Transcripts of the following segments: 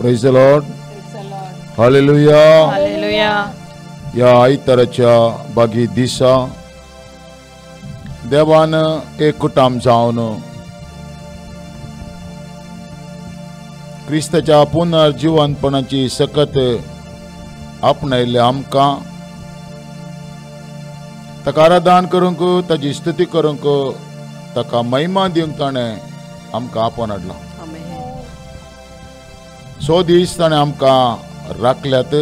Praise the Lord. Hallelujah. Hallelujah. या आयताराच्या बागी दिसा देवान एक कुटुंब जावन क्रिस्ताच्या पुनर्जीवनपणाची सकत आपणायले आमकां ताका आराधन करूंक ताची स्तुती करूंक ताका महिमा दिवंक ताणें आमकां आपण हाडला. सो दीस ताणें आमकां राखल्यात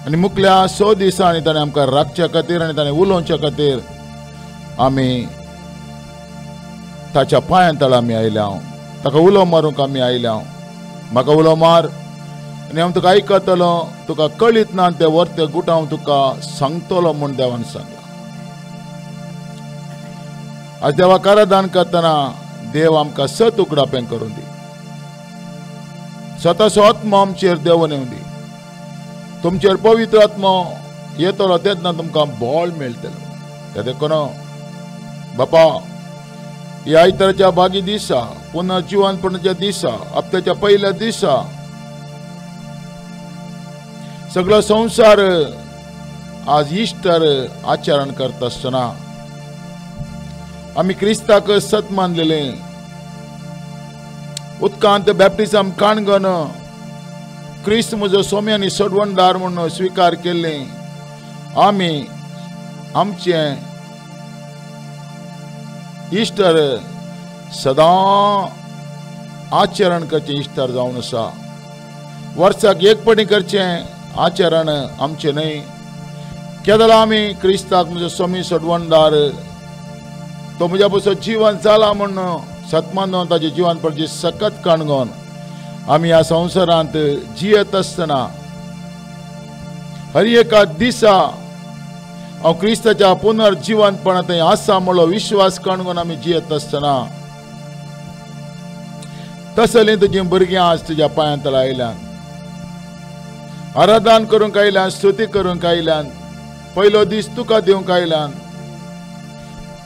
आनी मुखल्या 100 दिसांनी ताणें आमकां राखच्या खातीर आनी ताणें उलोवच्या खातीर आमी ताच्या पांयां तळा आमी आयल्या. ताका उलो मारूंक आमी आयल्या. म्हाका उलो मार आनी हांव तुका आयकतलो, तुका कळीत ना ते वर्ते गुट हांव तुका सांगतलो म्हूण देवान सांगला. आज देवाक आराधन करतना देव आमकां सत उगडापें करून दी. स्वताचो आत्मा आमचेर देवून येवं दी. तुमचेर पवित्र आत्मा येतलो तेन्ना तुमकां बळ मेळटलें. ते देखून बापा ह्या आयताराच्या बागी दिसा पुनर्जीवनपणाच्या दिसा हप्त्याच्या पयल्या दिसा सगळो संवसार आज इस्टर आचरण करता आसतना आमी क्रिस्ताक सत मानलेलें उदकांत बॅप्टिझम काणगन क्रिस्त म्हजो सोमी आनी सोडवणदार म्हणून स्विकार केल्लें आमी आमचें इस्टर सदां आचरण करचें इस्टर जावन आसा. वर्साक एक पावटी करचें आचरण आमचें न्हय. केदला आमी क्रिस्ताक म्हजो सोमी सोडवणदार तो म्हज्या बसो जीवन जाला म्हणून सतमानोवन ताचें जीवन पडची सकत काणगोन आमी ह्या संवसारांत जियेत आसतना हर एका दिसा हांव क्रिस्ताच्या पुनर्जीवनपणांत थंय आसा म्हणलो विश्वास काणगोन आमी जियेत आसतना तसलीं तुजीं भुरगीं आज तुज्या पांयां तळा आयल्यान. आराधन करूंक आयल्यान, स्तुती करूंक आयल्यान, पयलो दीस तुका दिवंक आयल्यान.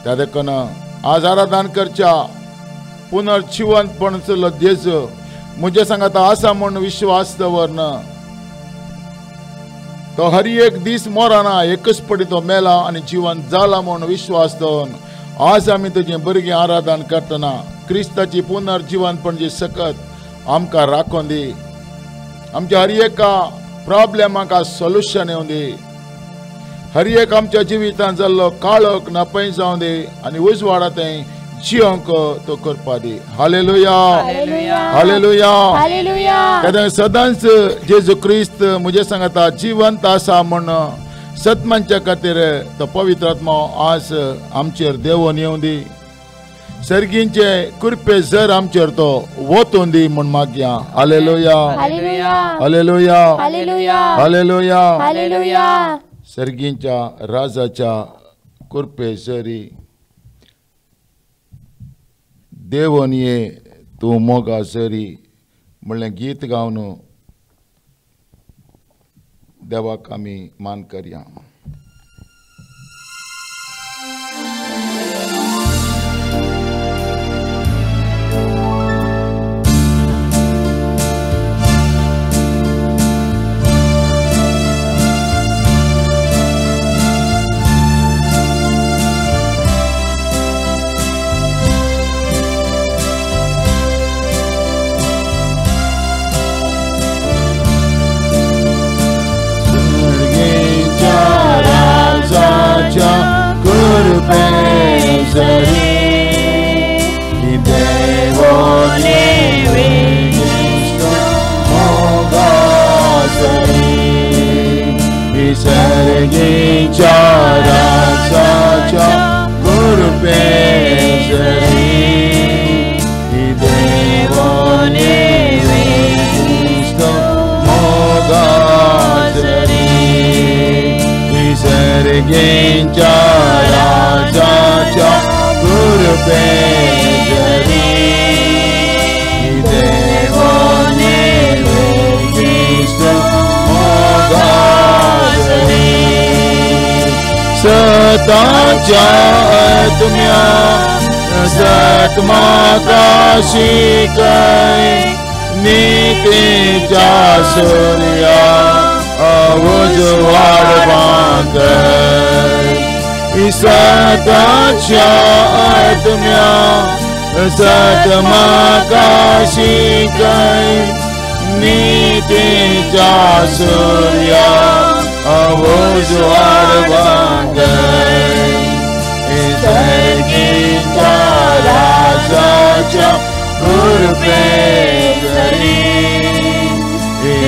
त्या देखून आज आराधन करच्या पुनर्जीवनपणाचो देज म्हजे सांगात आसा म्हूण विश्वास दवरन तो हर एक दीस मोराना एकच पटी तो मेला आनी जीवन जाला म्हूण विश्वास दवरून आज आमी तुजें भुरगीं आराधन करतना क्रिस्ताची पुनर्जीवनपणाची सकत आमकां राखून दी. आमच्या हर एका प्रॉब्लेमाक आज सोल्युशन येवं दी. हर एक आमच्या जिवितांत जाल्लो काळोख नपय जावं दी आनी उजवाडांत जियोंक तो करपा दी. Hallelujah hallelujah hallelujah. सदांच जेजू क्रिस्त म्हजे सांगता जिवंत आसा म्हूण सतमांच्या खातीर तो पवित्र आत्मा आज आमचेर देवून येवं दी. सर्गींचे कृपे जर आमचेर तो वतून दी म्हूण मागया. Hallelujah hallelujah hallelujah hallelujah. सर्गींच्या राजाच्या कृपे जरी देवून ये तूं मोगा जरी म्हणलें गीत गावन देवाक आमी मान करया. सताच्या आत्म्या सतमा काशी काय नीतीच्या सूर्या उजवाड बांधय सताच्या आत्म्या सतमाकाशी काय नीतीच्या सूर्या उजवाड बांधय सर्गीच्या राजाच्या कृपे जरी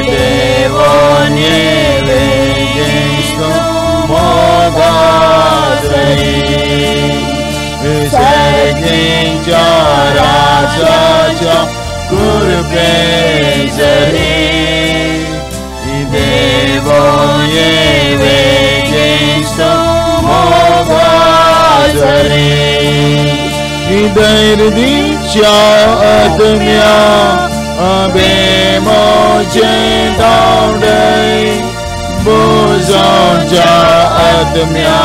देवाने वेगेस्तो मोगाजरी सर्गीच्या राजाच्या कृपे जरी देवाने वेगेस्तो मोगाजरी दैर्दीच्या आत्म्या बेमोजे दावडय बुजांच्या आत्म्या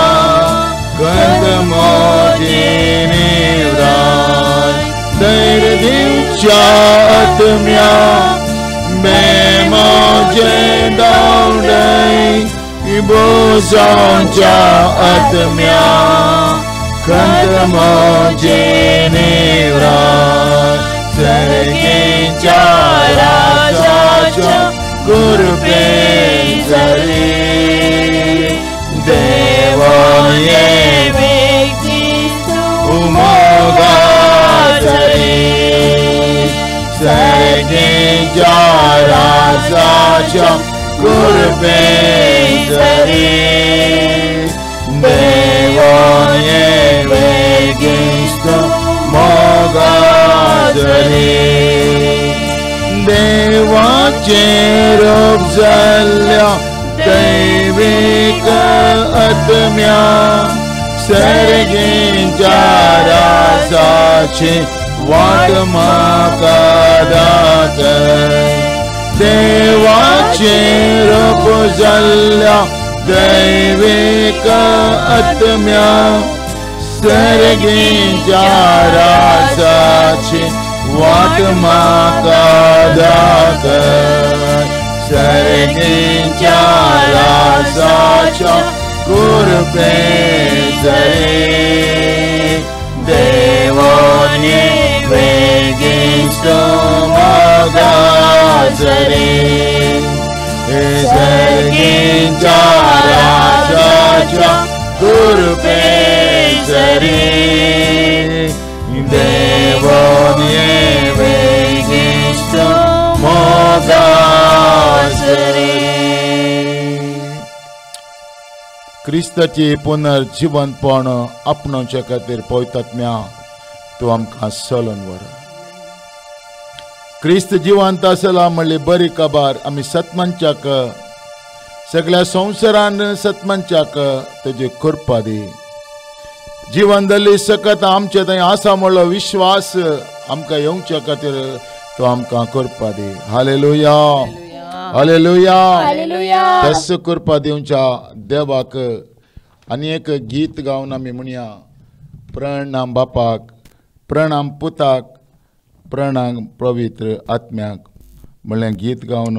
कंदमोजी निवराय दैर्दीच्या आत्म्या बेमोजे दावडय बुजांच्या आत्म्या कंदमोजी निवराय सर्गीच्या राजाच्या कृपे जरी देवाने वेगीस्तो मोगाजरी सर्गीच्या राजाच्या कृपे जरी देवाने वेगीस्तो मोगाजरी देवाचे रूप जाल्ल्या दैविक आत्म्या सर्गीच्या राजाची वाट म्हाका दाखय देवाचे रूप जाल्ल्या दैविक आत्म्या सर्गीच्या राजाची वाट म्हाका दाखय सर्गीच्या राजाच्या कृपे जरी देवाने वेगीस्तो मोगाजरी सर्गीच्या राजाच्या कृपे जरी देवाने वेगीस्तो मोगाजरी क्रिस्ताची पुनर्जीवनपण आपणावचे खातीर पवित्रात्म्या तूं आमकां चलोवन व्हर क्रिस्त जिवंत आसला म्हणली बरी खबर आमी सत्मंचाक सगळ्या संवसारान सत्मंचाक तेजी कृपा दी जीवन दल्ली सकत आमचे थंय आसा म्हणलो विश्वास आमकां येवच्या खातीर तो आमकां कृपा दी हालेलुया हालेलुया हालेलुया तस कृपा दिवच्या देवाक आनी एक गीत गावन आमी म्हणया प्रणाम बापाक प्रणाम पुताक प्रणाम पवित्र आत्म्याक म्हणलें गीत गावन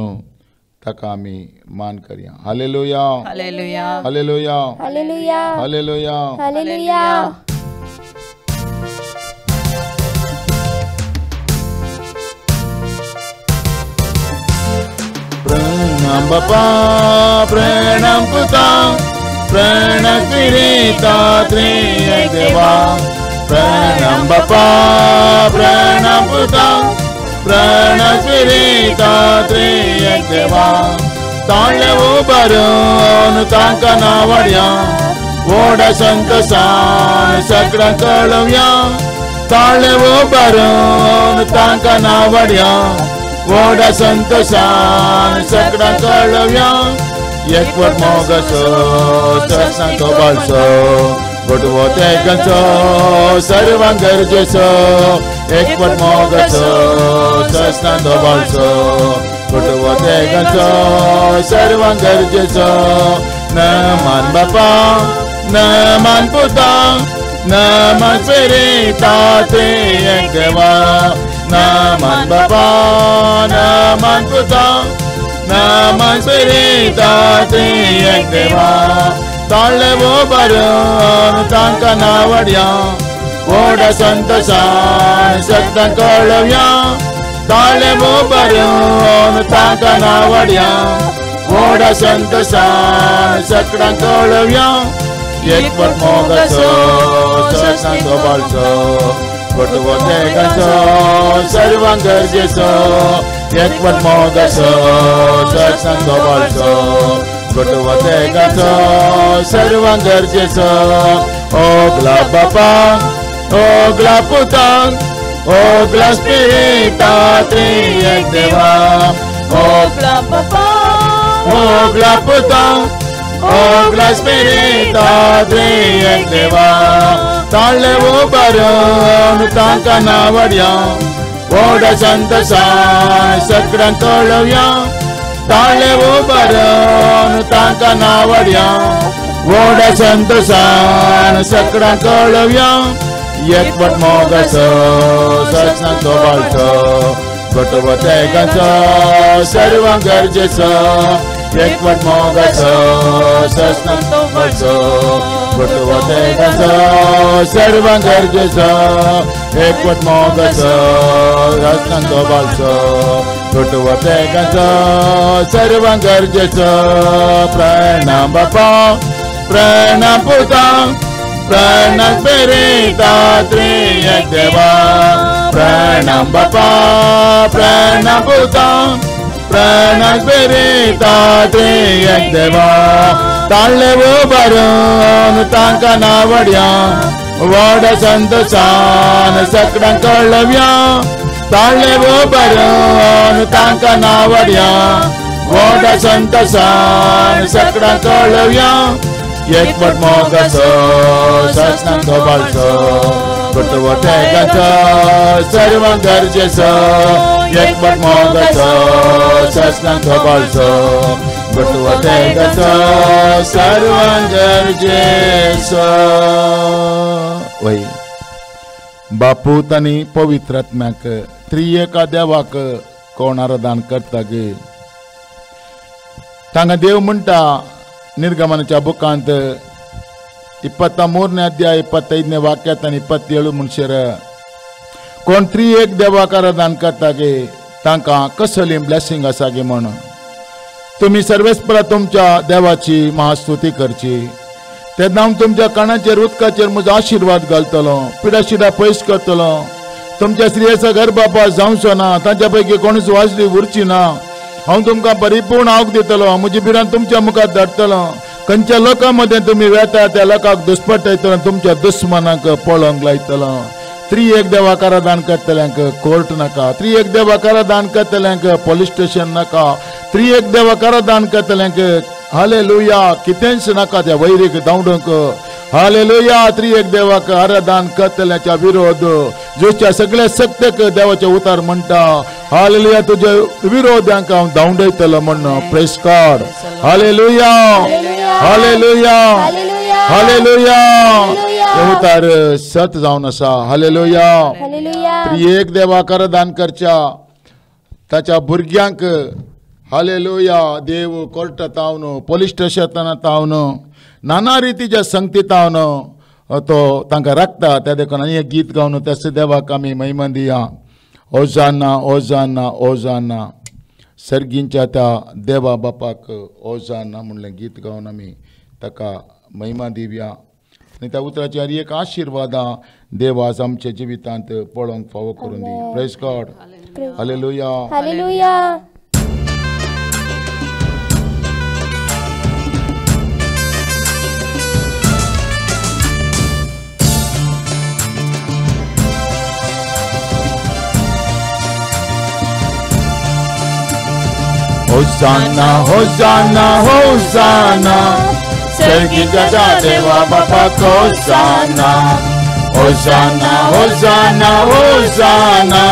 ताका आमी मान करया hallelujah hallelujah hallelujah hallelujah hallelujah hallelujah प्रणाम बापा प्रणाम पुता प्रणाम पिता त्रिएक देवा प्रणाम बापा प्रणाम पुता प्रणाम पिता त्रिएक देवा ताळ्ळे उबारून तांकां नावाडया व्हडा संतोषान सगळ्यांक कळवया ताळ्ळे उबारून तांकां नावाडया व्हडा संतोषान सगळ्यांक कळवया एकवट मोगाचो सत्संग बाळसो गोडवो तेगाचो सर्वांक गरजेचो एकवट मोगाचो सत्संग बाळसो गोडवो तेगाचो सर्वांक गरजेचो न मान बापा न मान पुता न मान पिता त्रिएक देवा न मान Bapa, naman Puta, naman Spirita, Triyek Deva. Talevo baron, tanka nawadya, Oda santasan, saktan kolavya. Talevo baron, tanka nawadya, Oda santasan, saktan kolavya. Yekpat mogaso, saktan kobalso, Kotuvote ganso, sarvang garjeso. Yekpat mogaso, saktan kobalso, Kotuvote ganso, sarvang garjeso. Ogla Bapa, Ogla Puta, Ogla Spirita, Triyek Deva. Ogla Bapa, Ogla Puta, Ogla Spirita, Triyek Deva. Talevo baron, tanka nawadya, Oda santasan, sakran kolavya. Talevo baron, tanka nawadya, Oda santasan, sakran kolavya. Yekpat mogaso, saksan kobalso, Kotuvote ganso, sarvang garjeso. Yekpat mogaso, saksan kobalso, Kotuvote ganso, sarvang garjeso. Yekpat mogaso, saksan kobalso, Kotuvote ganso, sarvang garjeso. Pranam Bapa, Pranam Puta, Pranam Spirita, Triyek Deva. Pranam Bapa, Pranam Puta, Pranam Spirita, Triyek Deva. Talevo baron, tanka nawadya, Oda santasan, saktan kolavya. Talevo baron, tanka nawadya, Oda santasan, saktan kolavya. Yekpat mogaso, saktan kobalso, Kotuvote ganso, sarvang garjeso. Yekpat mogaso, saktan kobalso, Kotuvote ganso, sarvang garjeso. वही बापू तनी पवित्र आत्म्याक त्रिएका देवाक कोण आराधन करता गे तांगा देव म्हणटा निर्गमनाच्या बुकांत 23ನೇ अध्याय 25ನೇ वाक्यात आणि 27 म्हणशेर कोण त्रिएक देवाक आराधन करता गे तांका कसली ब्लेसिंग आसा गे म्हण तुम्ही सर्वेस्परा तुमच्या देवाची महास्तुती करची तेन्ना हांव तुमच्या कानाचेर उदकाचेर म्हजो आशीर्वाद घालतलो पिडाशिडा पयस करतलो तुमच्या स्त्रियेचो गर्भपात जावचो ना तांच्या पैकी कोणूच वाजली उरची ना हांव तुमकां परिपूर्ण आवक दितलो म्हजी पिडां तुमच्या मुखार धाडटलो खंयच्या लोकां मदें तुमी वेता त्या लोकांक दुश्पटयतलो तुमच्या दुश्मनांक पळोवंक लायतलो त्रिएक देवाक आराधन करतल्यांक कोर्ट नाका त्रिएक देवाक आराधन करतल्यांक पुलीस स्टेशन नाका त्रिएक देवाक आराधन करतल्यांक हालेलुया कितेंच नाका त्या वैरीक धांवडूंक हालेलुया त्रिएक देवाक आराधन करतल्याच्या विरोध ज्योच्या सगळ्या सत्तेक देवाचे उतार म्हणटा हालेलुया तुझे विरोध्यांक हांव धांवडयतलो म्हण praise God hallelujah hallelujah hallelujah उतार सत जावन आसा हालेलुया त्रिएक देवाक आराधन करच्या ताच्या भुरग्यांक हालेलुया देव कोर्टात तावन पुलीस स्टेशनात तावन नाना रितीच्या संगतीत तावन तो तांकां राखता त्या देखून आनी एक गीत गावन त्याच देवाक आमी महिमा दिया ओजाना ओजाना ओजाना सर्गींच्या त्या देवा बापाक ओजाना म्हणलें गीत गावन आमी ताका महिमा दिवया आनी त्या उतराची आनी एक आशिर्वादां देव आज आमच्या जिवितांत पळोवंक फावो करून दी praise God hallelujah hallelujah Hosanna, Hosanna, Hosanna, सर्गीच्या देवा बापाक Hosanna, Hosanna, Hosanna, Hosanna,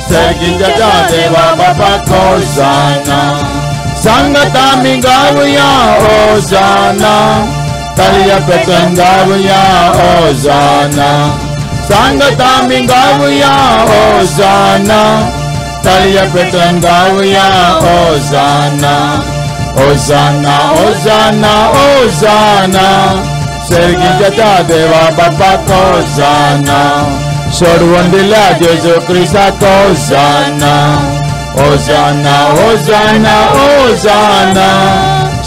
सर्गीच्या देवा बापाक Hosanna, संगत आमी गावया Hosanna, तालिया पेटून गावया Hosanna, संगत आमी गावया Hosanna, तळियपेटून गाऊया ओजाना ओजाना ओजाना ओजाना सर्गीच्या त्या देवा बापाक ओजाना सोडवून दिल्या जेजू ख्रिस्ताक ओजाना ओजाना ओजाना ओजाना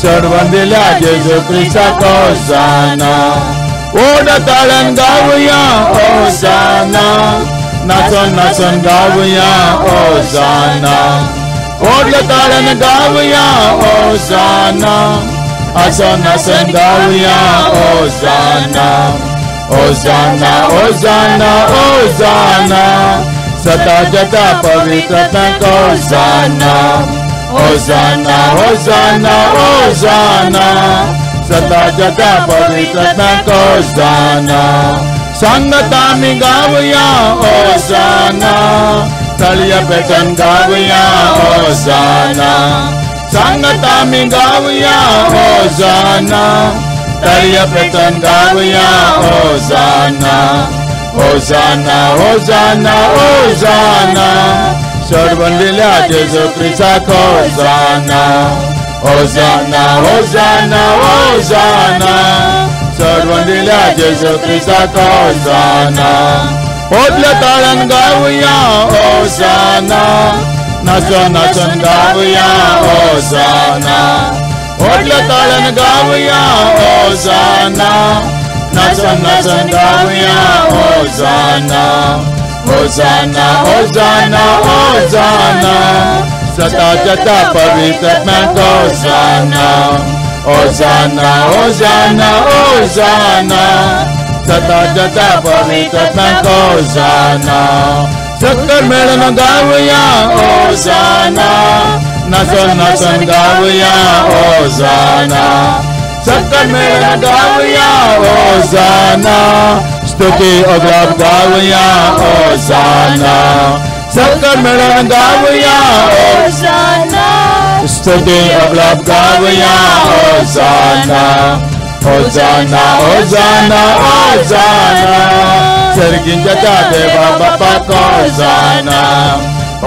सोडवून दिल्या जेजू ख्रिस्ताक ओजाना ओढताळन गाऊया ओजाना नाचून नाचून गाऊया ओजाना ओढताळन गाऊया ओजाना हसन हसन गाऊया ओजाना ओजाना ओजाना ओजाना सता जता पवित्रताक ओजाना ओजाना ओजाना ओजाना सता जता पवित्रताक ओजाना संगता मी गाऊया ओजाना तळियपेटून गाऊया ओजाना संगता मी गाऊया ओजाना तळियपेटून गाऊया ओजाना ओजाना ओजाना ओजाना सोडवून दिल्या जेजू ख्रिस्ताक ओजाना ओजाना ओजाना ओजाना सोडवून दिल्या जेजू ख्रिस्ताक ओजाना ओढताळन गाऊया ओजाना नाचून नाचून गाऊया ओजाना ओढताळन गाऊया ओजाना नाचून नाचून गाऊया ओजाना ओजाना ओजाना ओजाना सता जता पवित्रताक ओजाना ओजाना ओजाना ओजाना सता जता पवित्रताक ओजाना सक्कर मेळून गाऊया ओजाना नाचून नाचून गाऊया ओजाना सक्कर मेळून गाऊया ओजाना स्तुती अग्लाप गाऊया ओजाना सक्कर मेळून गाऊया ओजाना स्तुती अग्लाप गाऊया ओजाना ओजाना ओजाना ओजाना सर्गीच्या त्या देवा बापाक ओजाना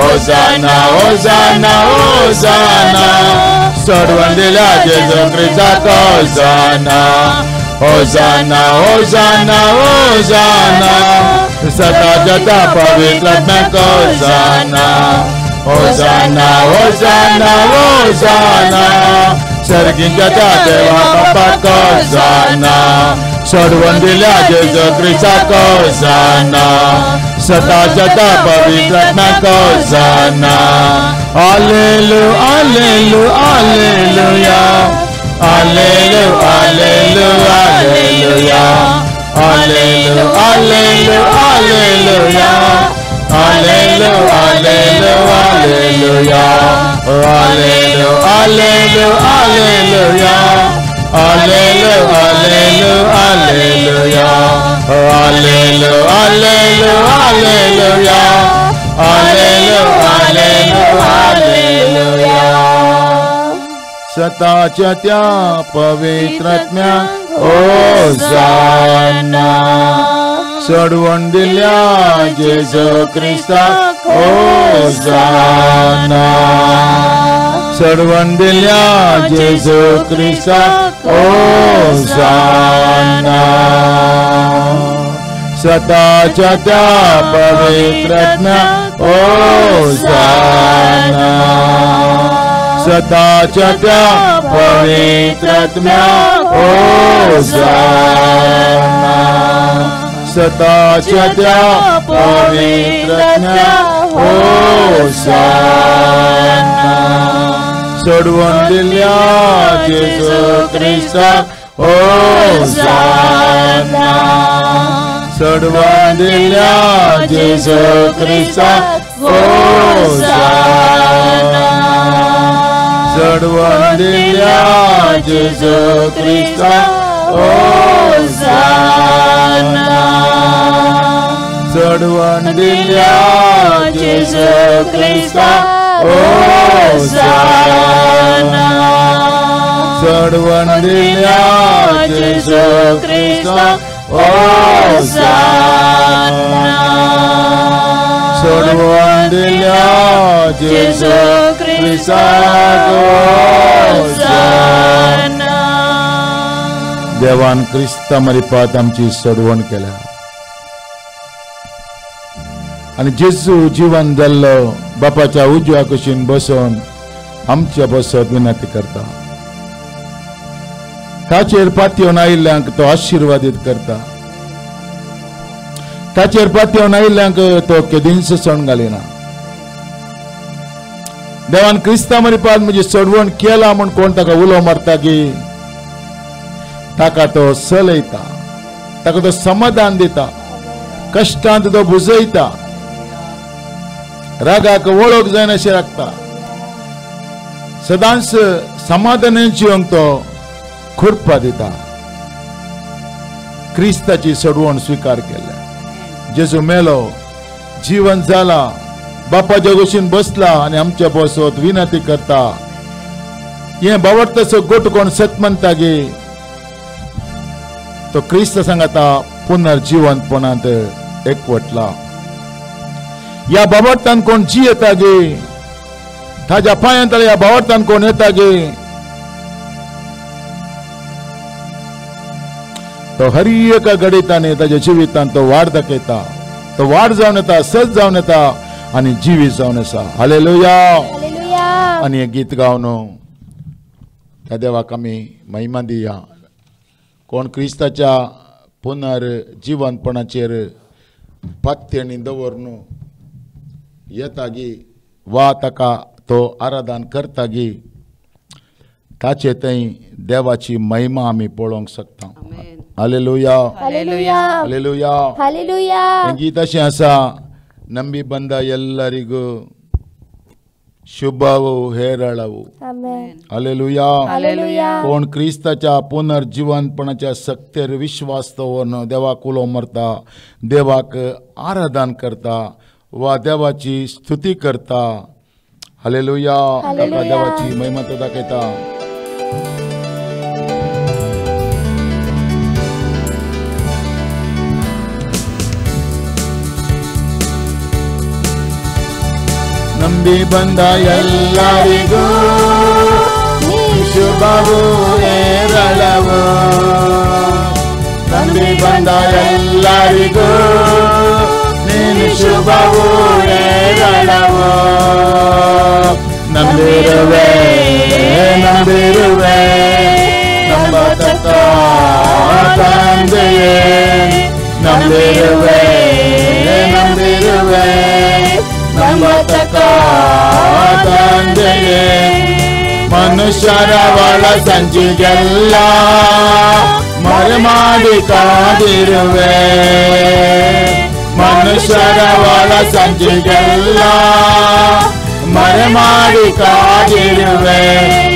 ओजाना ओजाना ओजाना सोडवून दिल्या जेजू ख्रिस्ताक ओजाना ओजाना ओजाना ओजाना सता जता पवित्रताक ओजाना ओजाना ओजाना ओजाना सर्गीच्या त्या देवा बापाक ओजाना सोडवून दिल्या जेजू ख्रिस्ताक ओजाना सता जता पवित्रताक hosanna hallelu hallelu hallelujah hallelu hallelu hallelujah hallelu hallelu hallelujah hallelu hallelu hallelujah hallelu hallelu hallelujah hallelu hallelu hallelujah hallelu hallelu hallelujah hallelu hallelu hallelujah सताच्या त्या पवित्रत्म्याक ओजाना सोडवून दिल्या जेजू ख्रिस्ताक ओजाना सोडवून दिल्या जेजू ख्रिस्ताक ओजाना सताच्या त्या पवित्रत्म्याक ओजाना सताच्या त्या पवित्रत्म्याक ओजाना सताच्या त्या पवित्रत्म्याक ओजाना सोडवून दिल्या जेजू ख्रिस्ताक ओजाना सोडवून दिल्या जेजू ख्रिस्ताक ओजाना सोडवून दिल्या जेजू ख्रिस्ताक ओजाना सोडवून दिल्या जेजू ख्रिस्ताक ओजाना सोडवून दिल्या जेजू ख्रिस्ताक ओजाना सोडवून दिल्या Gesù Cristo Hosanna. देवान क्रिस्ता मरिपात आमची सोडवण केल्या आणि जेजू जीवन जाल्लो बापाच्या उजव्या कुशीन बसून आमच्या बसत विनंती करता. ताचेर पातयेवन आयिल्ल्यांक तो आशीर्वादीत करता. ताचेर पातयेवन आयिल्ल्यांक तो केदींच सण घालिना. देवान क्रिस्ता मरिपात म्हजी सोडवण केला म्हण कोण ताका उलो मारता की ताका तो चलयता, ताका तो समाधान दिता, कश्टांत तो बुजयता, रागाक वळख जायना अशें राखता. सदांच समाधानान जिवंक तो खुरपा दिता. क्रिस्ताची सोडवण स्वीकार केल्या. जेजू मेलो, जीवन जाला, बापाच्या कुशीन बसला आणि आमच्या बसत विनंती करता. हे बावडताचो गोट कोण सत म्हणटा गे तो क्रिस्त सांगता पुनर्जीवनपणांत एकवटला. या बाबतान कोण जी येता गे ताज्या पांयांत या बाबतान कोण येता गे तो हर एका घडीताने ताज्या जिवितान तो वाड दाखयता. तो वाड जावन येता, सज जावन येता आणि जिवीत जावन आसा. हालेलुया. आणि हे गीत गावन त्या देवाक आमी महिमा दिया. कोण क्रिस्ताच्या पुनर्जीवनपणाचेर पत्त्यांनी दवरून येता गी वा ताका तो आराधन करता गी ताचे थंय देवाची महिमा आमी पळोवंक शकता. हालेलुया. हालेलुया. हालेलुया. हालेलुया. गीत अशें आसा, ನಂಬಿ ಬಂದ ಎಲ್ಲರಿಗೂ ಶುಭವು ಹೇರಳವು. हालेलुया. कोण क्रिस्ताच्या पुनर्जीवनपणाच्या सक्तेर विश्वास दवरून देवाक उलो मारता, देवाक आराधन करता वा देवाची स्तुती करता. हालेलुया. देवाची महिमा तो दाखयता. ನಂಬಿ ಬಂದ ಎಲ್ಲರಿಗೂ ಶುಭವು ಹೇರಳವು. ನಂಬಿ ಬಂದ ಎಲ್ಲರಿಗೂ ನೀನು ಶುಭವು ಹೇರಳವು. ನಂಬಿರುವೆ ನಂಬಿರುವೆ ನಂಬತಕ್ಕ ತಂದೆಯೇ. ನಂಬಿರುವೆ ನಂಬಿರುವೆ ನಂಬತಕ್ಕ ತಂದೆಯೇ. ಮನುಷ್ಯರ ಒಳ ಸಂಚಿಗೆಲ್ಲ ಮರೆಮಾಡಿ ಕಾದಿರುವೆ. ಮನುಷ್ಯರ ಒಳ ಸಂಚಿಗೆಲ್ಲ ಮರೆಮಾಡಿ ಕಾದಿರುವೆ.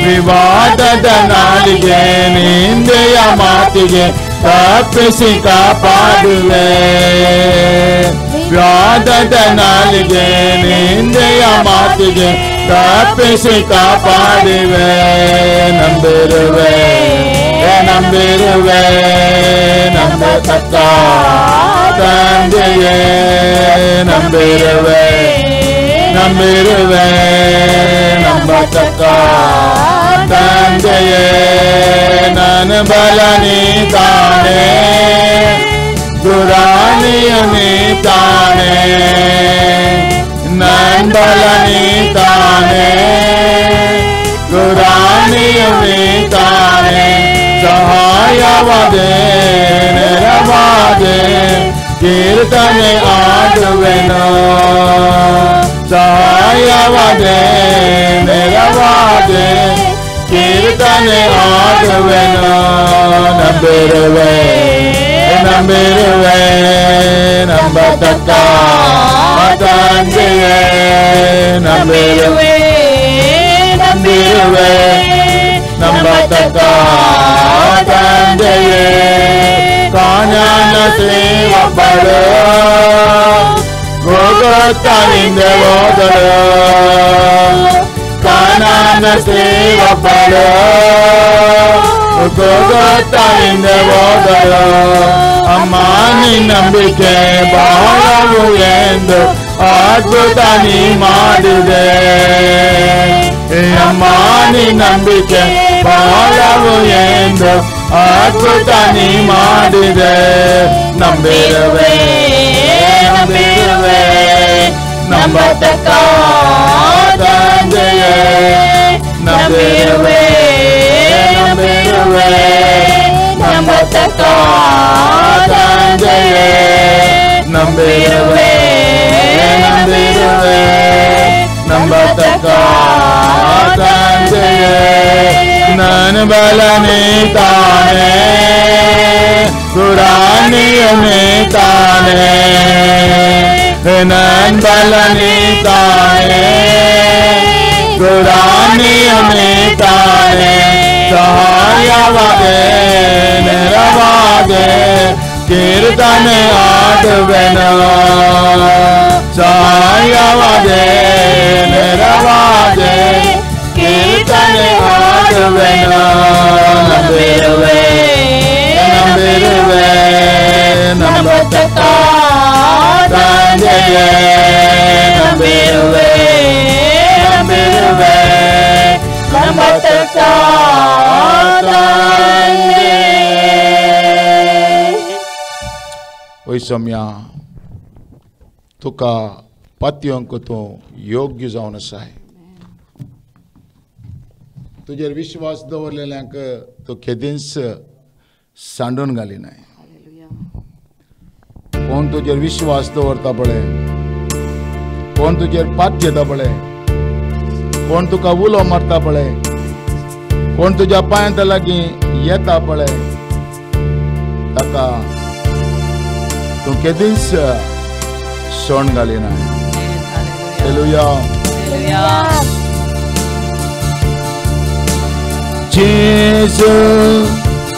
ವಿವಾದದ ನಾಲಿಗೆ ನಿಂದೆಯ ಮಾತಿಗೆ ತಪ್ಪಿಸಿ ಕಾಪಾಡುವೆ. ವಿವಾದದ ನಾಲಿಗೆ ನಿಂದೆಯ ಮಾತಿಗೆ ತಪ್ಪಿಸಿ ಕಾಪಾಡುವೆ. ನಂಬಿರುವೆ ನಂಬಿರುವೆ ನಂಬತಕ್ಕ ತಂದೆಯೇ. ನಂಬಿರುವೆ ನಂಬಿರುವೆ ನಂಬತಕ್ಕ ತಂದೆಯೇ. ನನ್ನ ಬಲ ನೀತಾನೆ, ದುರಾಣಿಯ ನೀತಾನೆ. ನನ್ನ ಬಲ ನೀತಾನೆ, ದುರಾಣಿಯ ನೀತಾನೆ. ಸಹಾಯವಾದೆ ನೆರವಾದೆ ಕೀರ್ತನೆ ಆಡುವೆನು. ಸಹಾಯವಾದೆ ನೆರವಾದೆ ಕೀರ್ತನೆ ಆಡುವೆನು. ನಂಬಿರುವೆ ನಂಬಿರುವೆ ನಂಬತಕ್ಕ ತಂದೆಯೇ. ನಂಬಿರುವೆ ನಂಬಿರುವೆ ನಂಬತಕ್ಕ ತಂದೆಯೇ. ಕಾಣನ ಸೇವಗಳು ಹೋಗುತ್ತಾನಿಂದ ಹೋದಳು. ಕಾಣನ ಸೇವಗಳು ಹೋಗುತ್ತಾನಿಂದ ಹೋದಳು. ಅಮ್ಮ ನೀ ನಂಬಿಕೆ ಬಹಳವು ಎಂದು ಅದ್ಭುತ ನೀ ಮಾಡಿದೆ. ನಂಬಿಕೆ ಬಹಳವು ಎಂದು ಅದ್ಭುತ ನೀ ಮಾಡಿದೆ. ನಂಬಿರುವೆ ನಂಬಿರುವೆ ನಂಬತಕ್ಕ ತಂದೆಯೇ. ನಂಬಿರುವೆ ನಂಬಿರುವೆ ನಂಬತಕ್ಕ ತಂದೆಯೇ. ನಂಬಿರುವೆ ನಂಬಿರುವೆ ನಂಬತಕ್ಕ ತಂದೆಯೇ. ನನ್ನ ಬಲನೇ ತಾನೇ ಗುರಾಣಿಯನೇ ತಾನೇ. ನನ್ನ ಬಲನೇ ತಾನೇ ಗುರಾಣಿಯನೇ ತಾನೇ. ಸಹಾಯವಾದೆ ನೆರವಾದೆ ಕೀರ್ತನೆ ಆಡುವೆನು. ಸಹಾಯವಾದೆ ನೆರವಾದೆ ಕೀರ್ತನೆ ಆಡುವೆನು. ನಂಬಿರುವೆ ನಂಬಿರುವೆ ನಂಬತಕ್ಕ ತಂದೆಯೇ. ನಂಬಿರುವೆ ನಂಬಿರುವೆ ನಂಬತಕ್ಕ ತಂದೆಯೇ. वैषम्या तुका पातयंक तूं योग्य जावन आसाय. तुजेर विश्वास दवरलेल्यांक तूं केदींच सांडून घालिनाय. कोण तुजेर विश्वास दवरता पळय, कोण तुजेर पात घेता पळय, कोण तुका उलो मारता पळय, कोण तुज्या पांयां लागीं येता पळय, ताका तूं केदींच सोण घालिनाय. हालेलुया. जेजू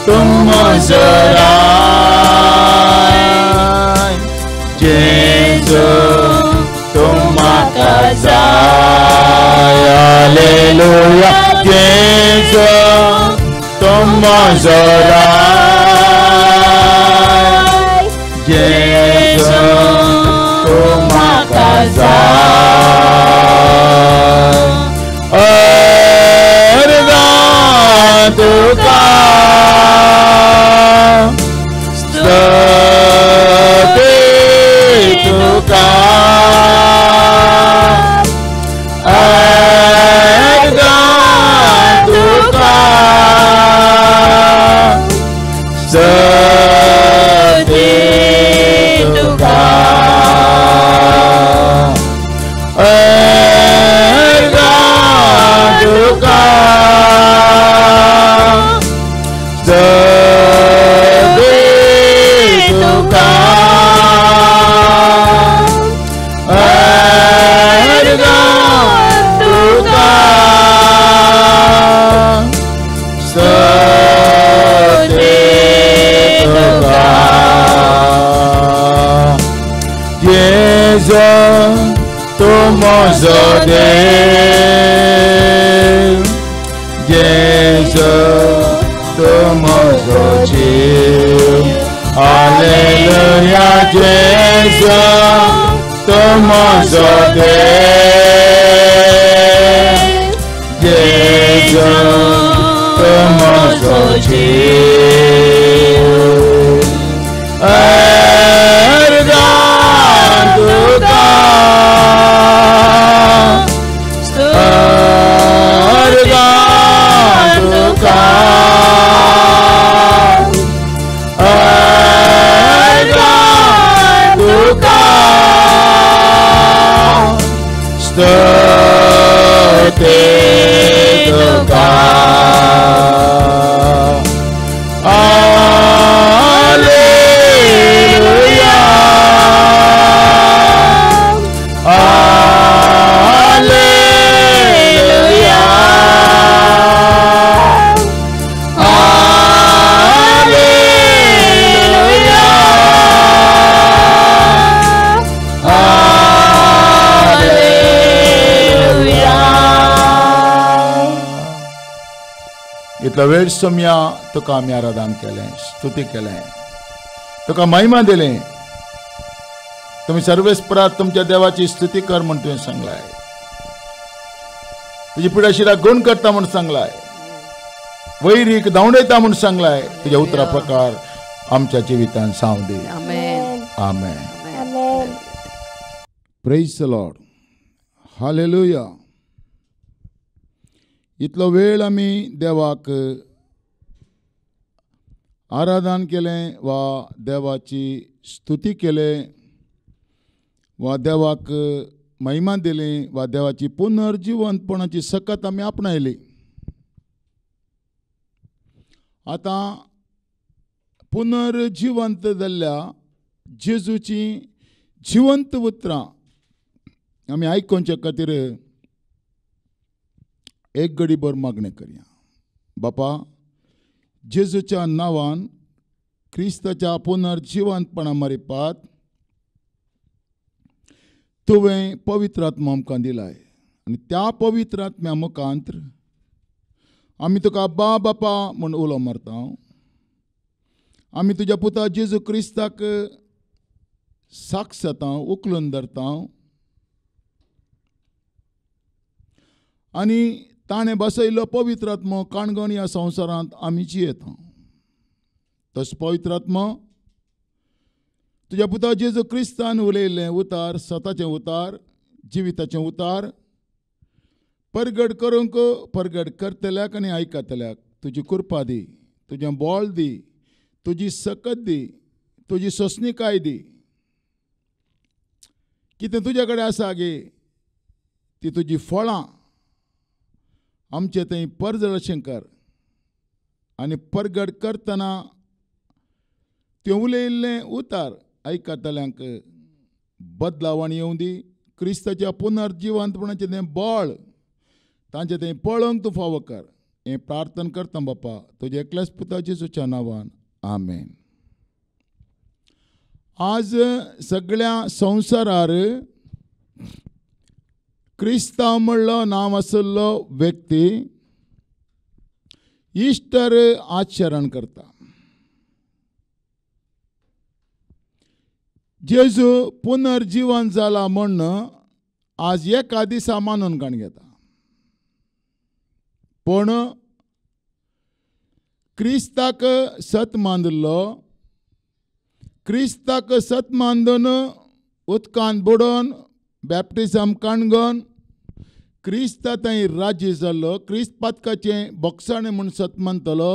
तुम म्हजो राय. जेजू तुम म्हाका जाय. हालेलुया. जेजू तुम म्हजो राय. जेजू तुम म्हाका जाय. तुका स्तुती तुका तुका स्तुती तुका तुका Mozo Deus, Jesus, tu mozo Deus, Aleluia, Jesus, tu mozo Deus, Jesus, tu mozo Deus, इतलो वेळ सोम्या तुका आमी आराधन केलें, स्तुती केलें, तुका महिमा दिली. तुम्ही सर्वेस्परात तुमच्या देवाची स्तुती कर म्हणून तुवें सांगलाय. तुझी पिडाशिरा गुण करता म्हणून सांगलाय, वैरीक धांवडयता म्हणून सांगलाय. तुझ्या उतरा प्रकार आमच्या जिवितान साव दे. Amen. Amen. Amen. Praise the Lord. Hallelujah. इतलो वेळ आमी देवाक आराधन केलें वा देवाची स्तुती केलें वा देवाक महिमा दिली वा देवाची पुनर्जिवंतपणाची सकत आमी आपणायली. आतां पुनर्जिवंत जाल्ल्या जेजूची जिवंत उतरां आमी आयकोवचे खातीर एक घडीभर मागणें करया. बापा, जेजूच्या नांवान क्रिस्ताच्या पुनर्जिवंतपणा मारिपात तुवें पवित्र आत्मा आमकां दिलाय आनी त्या पवित्र आत्म्या मुखांत्र आमी तुका बापा म्हूण उलो मारता. आमी तुज्या पुता जेजू क्रिस्ताक साक्ष जाता, उखलून धरता आनी ताणें बसयल्लो पवित्र आत्मो काणगण ह्या संवसारांत आमी जियेता. तस पवित्र आत्मा तुज्या पुता जेजू क्रिस्तान उलयल्लें उतार, स्वताचें उतार, जिविताचें उतार परगट करूंक परगट करतल्याक आनी आयकतल्याक तुजी कृपा दी, तुजें बोळ दी, तुजी सकत दी, तुजी सोंसणीकाय दी. कितें तुजे कडेन आसा गे ती तुजी फळां आमचे थंय परजळ अशें कर आनी परगट करतना तें उलयल्लें उतार आयकतल्यांक बदलावण येवं दी. क्रिस्ताच्या पुनर्जिवंतपणाचें तें बळ तांचे थंय पळोवंक तूं फावो कर. हें प्रार्थना करता बापा तुज्या एकल्याच पुता जेजूच्या नांवान. आमेन. आज सगळ्या संवसारार क्रिस्तांव म्हणलो नांव आशिल्लो व्यक्ती इस्टर आचरण करता. जेजू पुनर्जीवन जाला म्हण आज एका दिसा मानून काण घेता. पण क्रिस्ताक सत मांदलो, क्रिस्ताक सत मांदून उदकान बुडोवन बॅप्टिजम काणगोन क्रिस्ता थंय राज्य जाल्लो, क्रिस्त पातकाचें बक्षाणें म्हूण सत मानतलो,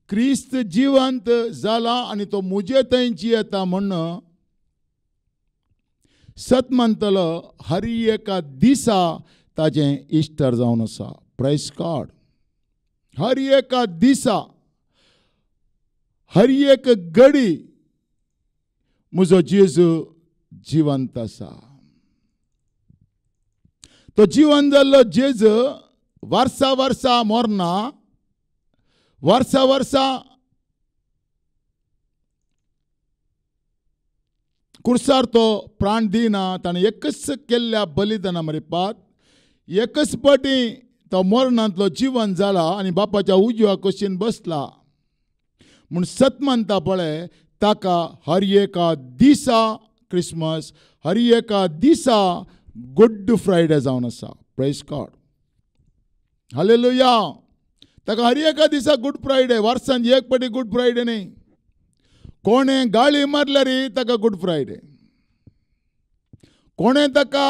क्रिस्त जिवंत जाला आनी तो मुजे थंय जियेता म्हण सत मानतलो. हर एका दिसा ताजें इस्टर जावन आसा. Praise God. हर एका दिसा हर एक घडी म्हजो जेजू जिवंत आसा. तो जिवंत जाल्लो जेजू वर्सा वर्सा मरना, वर्सा वर्सा कुर्सार तो प्राण दिना. ताणें एकच केल्ल्या बलिदाना मारिपात एकच पाटी तो मरणांतलो जिवन जाला आनी बापाच्या उजव्या कुशीन बसला म्हूण सत मानता पळय, ताका हर एका दिसा क्रिसमस, हर एका दिसा गुड फ्रायडे जावन आसा. Praise God. हालेलुया. ताका हर एका दिसा गुड फ्रायडे. वर्सान एक पाटी गुड फ्रायडे न्ही. कोणें गाळी मारल्यार ताका गुड फ्रायडे. कोणें ताका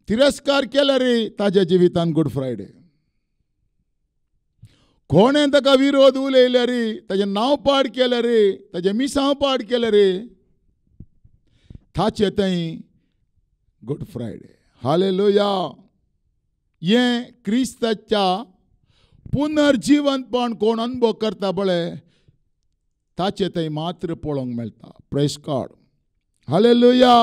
तिरस्कार केल्यार ताज्या जिवितान गुड फ्रायडे. कोणें ताका विरोध उलयल्यार, ताजें नांव पाड केल्यार, ताजें मिसांव पाड केल्यार ताचे थंय गुड फ्रायडे. हालेलुया. हें क्रिस्ताच्या पुनर्जिवंतपण कोण अनुभव करता पळय ताचे थंय मात्र पळोवंक मेळटा. Praise God. हालेलुया.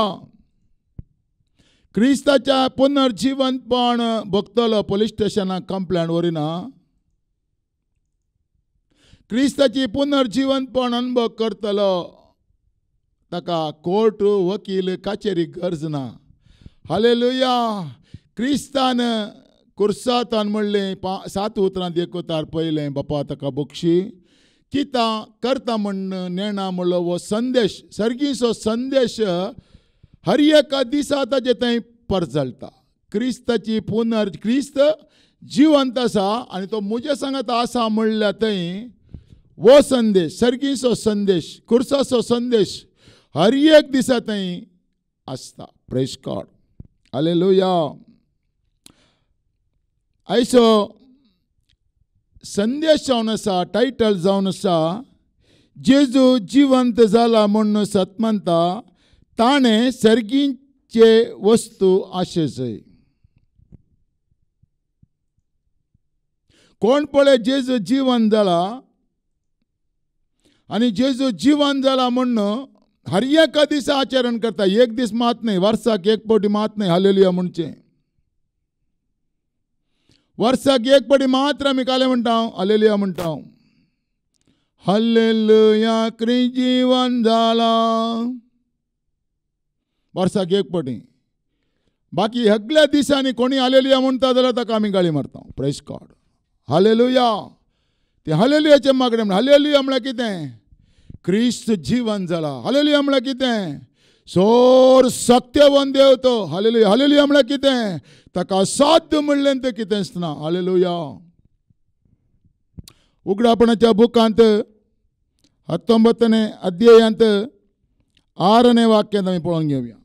क्रिस्ताच्या पुनर्जिवंतपण भोगतलो पुलीस स्टेशनाक कंप्लेंट वरिना. क्रिस्ताची पुनर्जिवंतपण अनुभव करतलो ताका कोर्ट, वकील, काचेरी गरज ना. हालेलुया. क्रिस्तान कुर्सातान म्हणलें 7 उतरां देखोतार पयलें बापा ताका बक्षी कितां करता म्हण नेणा म्हणलो वो संदेश, सर्गीचो संदेश हर एका दिसा ताजे थंय परजळटा. क्रिस्ताची क्रिस्त जिवंत आसा आनी तो मुजे सांगत आसा म्हणल्यार थंय वो संदेश सर्गीचो संदेश खुर्साचो संदेश हर एक दिसा थंय आसता. Praise God. हालेलुया. आयचो संदेश जावन आसा, टायटल जावन आसा जेजू जिवंत जाला म्हणून सत म्हणटा ताणें सर्गीचे वस्तू आशेचय. कोण पळय जेजू जिवंत जाला आनी जेजू जिवंत जाला म्हणून हर एका दिसा आचरण करता. एक दीस मात नाही, वर्साक एक पावटी मात नाही हालेलुया म्हणचे. वर्साक एक पावटी मात्र आमी काले म्हणटा हालेलुया म्हणटा. हालेलुया क्रिस्त जिवंत जाला. वर्साक एक पावटी. बाकी सगळ्या दिसांनी कोणी हालेलुया म्हणटा जाल्यार ताका आमी गाळी मारता. Praise God. हालेलुया. ते हालेलुयाचे मागणे हालेलुया म्हळ्यार कितें? क्रिस्त जिवंत जाला. हालेलुया म्हळ्यार कितें? सोर सत्यवन देव तो. हालेलुया. हालेलुया म्हळ्यार कितें? ताका साध्य म्हणलें तें कितें आसना. हालेलुया. उगडापणाच्या बुकांत 19 अध्यायांत 6 वाक्यांत आमी पळोवन घेवया.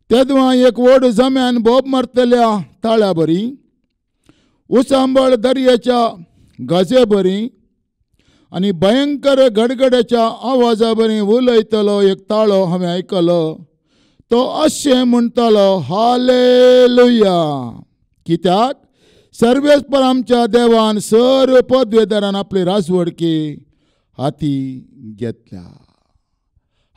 तेदवां एक व्हड जम्यान बोब मारतल्या ताळ्या बरी, उसांबळ दर्याच्या गाजे बरी आनी भयंकर गडगड्याच्या आवाजा बरी उलयतलो एक ताळो हांवें आयकलो. तो अशें म्हणटालो हालेलुया. कित्याक सर्वेस्पर आमच्या देवान सर्व पदवेदारान आपली राजवडकी हाती घेतल्या.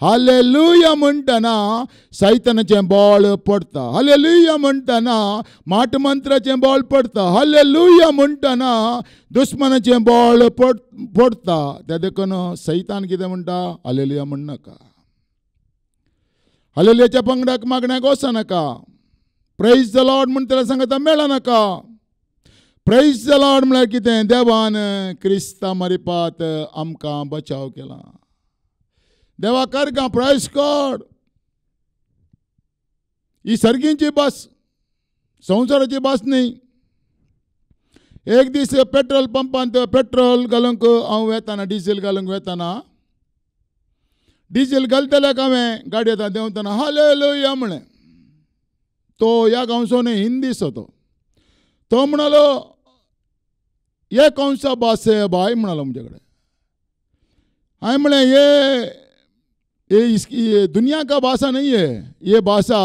हालेलुया म्हणटना सैतानाचें बळ पडटा. हालेलुया म्हणटना माटमंत्राचें बळ पडटा. हालेलुया म्हणटना दुश्मनाचें बळ पडटा. त्या देखून सैतान कितें म्हणटा? हालेलुया म्हणनाका. हालेलुयाच्या पंगडाक मागण्याक वचनाका. प्रेज द लॉर्ड म्हणटल्यार सांगता मेळनाका. प्रेज द लॉर्ड म्हळ्यार कितें? देवान क्रिस्ता मरिपात आमकां बचाव केला. देवा करगा. Praise God. ही सर्गींची बस, संवसाराची बस न्ही. एक दीस पेट्रोल पंपांत पेट्रोल घालूंक हांव वेताना, डिझेल घालूंक वेताना, डिझेल घालतल्याक हांवें गाडी आतां देंवतना हालेलुया म्हळें. तो ह्या गांवचो न्ही, हिंदीचो तो. तो म्हणालो ये कौन सा बास है भाई म्हणालो मुझे कडेन. हांवें म्हळें ये दुनिया का भाषा नहीं है, ये भाषा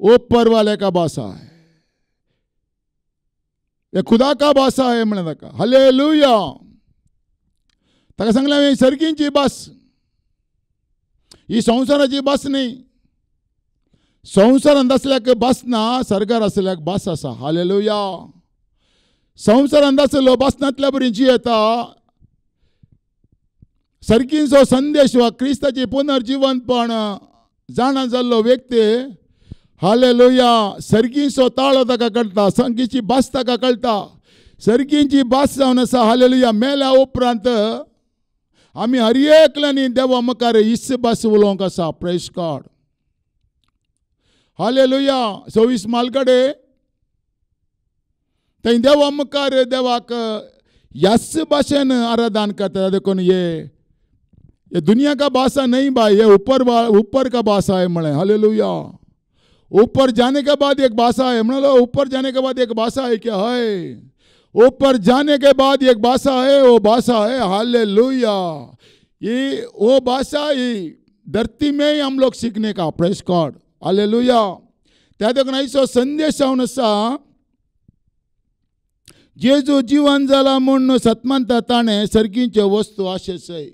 ऊपर वाले का भाषा है, ये खुदा का भाषा है म्हणे ताका. हालेलुया. ताका सांगलें हांवें सर्गींची बस, ही संवसाराची बस न्ही. संवसारांत आसल्याक बस ना, सरकार आसल्याक बस आसा. हालेलुया. संवसारांत आसलो बसनांतल्या बरी जी येता. सर्गीचो संदेश वा क्रिस्ताची पुनर्जिवंतपण जाणा जाल्लो व्यक्ती हालेलुया सर्गीचो ताळो ताका कळटा, सर्गीची बस ताका कळटा. सर्गीची बस जावन आसा. हालेलुया. मेल्या उपरांत आमी हर एकल्यांनी देवा मुखार इस बस उलोवंक आसा. Praise God. हालेलुया. 26 मालगडे थंय देवा मुखार देवाक ह्याच भाशेन आराधन करता. देखून ये दुनिया का भाषा नहीं भाई, ये ऊपर का भाषा है म्हणे. हालेलुया. ऊपर जाने के बाद एक भाषा है म्हणालो. ऊपर जाने के बाद एक भाषा है क्या? है. ऊपर जाने के बाद एक भाषा है, वो भाषा है हालेलुया. ये वो भाषा ही धरती में ही हम लोग सीखने का. Praise God. हालेलुया. त्या देखून आयचो संदेश जावन आसा जेजू जिवंत जाला म्हणून सतमंता ताणें सर्गीच्यो वस्तू आशेचय.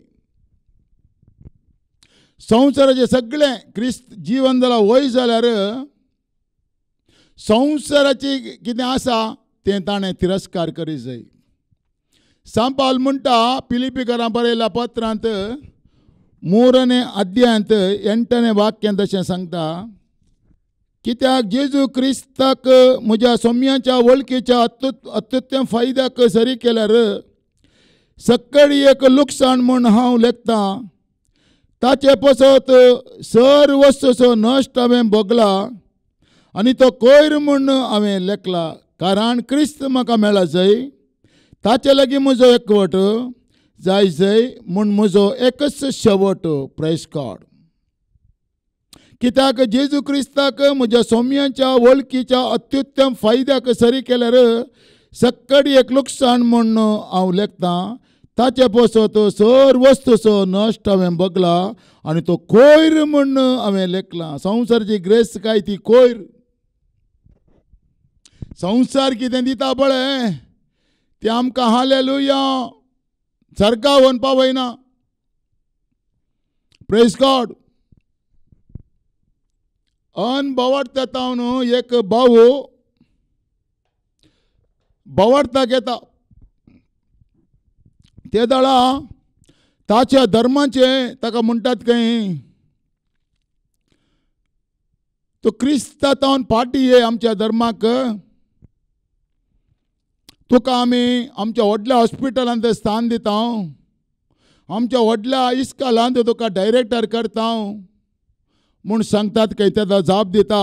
संवसाराचे सगळे क्रिस्त जिवन जाला वय जाल्यार संवसाराची कितें आसा तें ताणें तिरस्कार करी जाय. सांपाल म्हणटा फिलिपिकारां बरयल्या पत्रांत 3 अध्यायांत 8 वाक्यांत अशें सांगता. कित्याक जेजू क्रिस्ताक म्हज्या सोम्याच्या वळखीच्या अत्युत्तम फायद्याक सरी केल्यार सक्कळी एक लुकसाण म्हूण हांव लेखतां. ताचे पसत सर्व वस्तूचो नश्ट हांवें भोगला आनी तो कोयर म्हूण हांवें लेखला, कारण क्रिस्त म्हाका मेळ्ळा जंय, ताचे लागीं म्हजो एकवट जाय जंय म्हूण म्हजो एकच शेवट. Praise God. कित्याक जेजू क्रिस्ताक म्हज्या सोम्यांच्या वळखीच्या अत्युत्तम फायद्याक सरी केल्यार सक्कडी एक लुकसाण म्हूण हांव लेखतां. ताचे पसत सर वस्तूचो नश्ट हांवें बगला आनी तो कोयर म्हूण हांवें लेखला. संवसाराची ग्रेस काय ती कोयर. संवसार कितें दिता पळय तें आमकां हालेलुया सर्गावन पावयना. Praise God. बोवाडता तावन एक भाव बोवाडताक येता. ते दाळा ताच्या धर्माचे ताका म्हणटात खंय, तो क्रिस्ता तावन फाटी ये आमच्या धर्माक, तुका आमी आमच्या व्हडल्या हॉस्पिटलांत स्थान दिता, आमच्या व्हडल्या इस्कॉलांत तुका डायरेक्टर करता म्हूण सांगतात. खंय तेदा जाप दिता,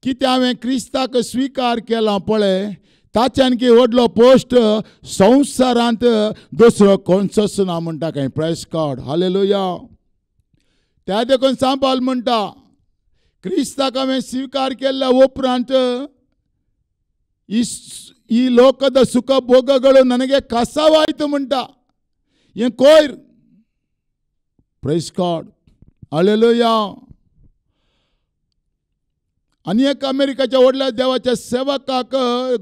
कितें हांवें क्रिस्ताक स्विकार केला पळय ताच्यान की व्हडलो पोस्ट संवसारांत दुसरो कोणचोच ना म्हणटा खंय. Praise God. हालेलुया. त्या देखून सांबाळ म्हणटा, क्रिस्ताक हांवें स्विकार केल्ल्या उपरांत ಈ ಲೋಕದ ಸುಖ ಭೋಗಗಳು ನನಗೆ ಕಸವಾಯಿತು ಮುಂಟ ಏನ್ ಕೋಯ್ರ್. Praise God. हालेलुया. अनेक अमेरिकाच्या व्हडल्या देवाच्या सेवकाक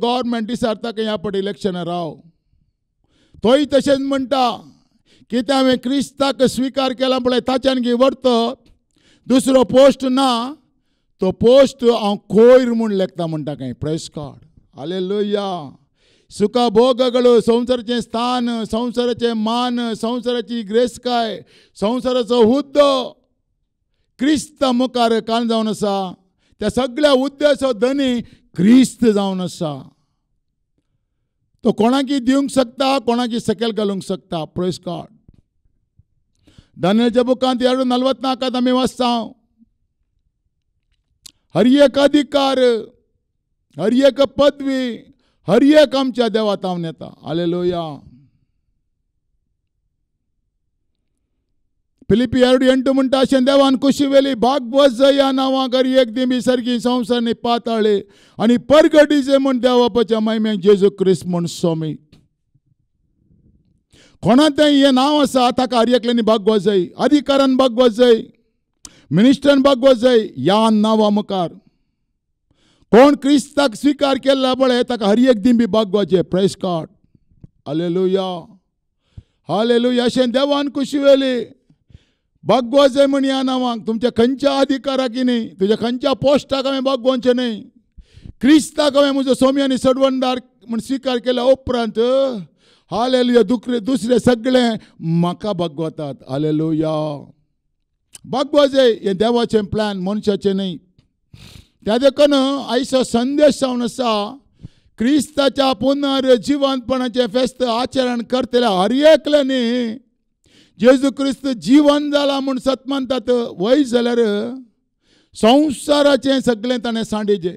गव्हर्मेंट विचारता की ह्या फावटी इलेक्शन राव. तोय तशेंच म्हणटा, कितें हांवें क्रिस्ताक स्विकार केला पळय ताच्यान गी व्हरतो दुसरो पोस्ट ना, तो पोस्ट हांव कोयर म्हूण लेखता म्हणटा खंय. Praise God. हालेलुया. सुख भोगಗಳು, संवसाराचें स्थान, संवसाराचें मान, संवसाराची ग्रेसकाय, संवसाराचो हुद्दो क्रिस्त मुखार कान जावन आसा. त्या सगळ्या उद्देशो धनी क्रिस्त जावन आसा. तो कोणाकी दिवंक शकता, कोणाकी सकयल घालूंक शकता. Praise God. दानियेलच्या बुकांत 2:44 आमी वाचता, हर एक अधिकार, हर एक पदवी, हर एक आमच्या देवा तावन येता. हालेलुया. फिलिपी 2:8 म्हणटा, अशें देवान कुशीवेली भागवत ह्या नांवां घरी एक दिमी सारकी संवसारनी पाताळ्ळी आनी परगटीचे म्हूण देवापाच्या महिम्याक जेजू क्रिस्त म्हूण सोमी. कोणाचें हें नांव आसा ताका हर एकल्यानी भागवत जाय, अधिकारान भागवत जाय, मिनिस्टरान भागवत जाय. ह्या नांवा मुखार कोण क्रिस्ताक स्विकार केला पळय ताका हर एक दिन बी भागवाचें. Praise God. हालेलुया. हालेलुया. अशें देवान कुशीवेली भागवत जाय म्हण ह्या नांवाक. तुमच्या खंयच्या अधिकाराक न्ही, तुज्या खंयच्या पोस्टाक हांवें भागोवचें न्ही. क्रिस्ताक हांवें म्हजो सोमी आनी सडवणदार म्हूण स्विकार केल्या उपरांत हालेलुया दुसरे सगळें म्हाका भागवतात. हालेलुया. भागवत जाय. हें देवाचें प्लॅन, मनशाचें न्ही. त्या देखून आयचो संदेश जावन आसा, क्रिस्ताच्या पुनर्जीवनपणाचें फेस्त आचरण करतल्या हर एकल्यानी जेजू क्रिस्त जीवन जाला म्हूण सत म्हणटात वय जाल्यार संवसाराचें सगळें ताणें सांडिचें.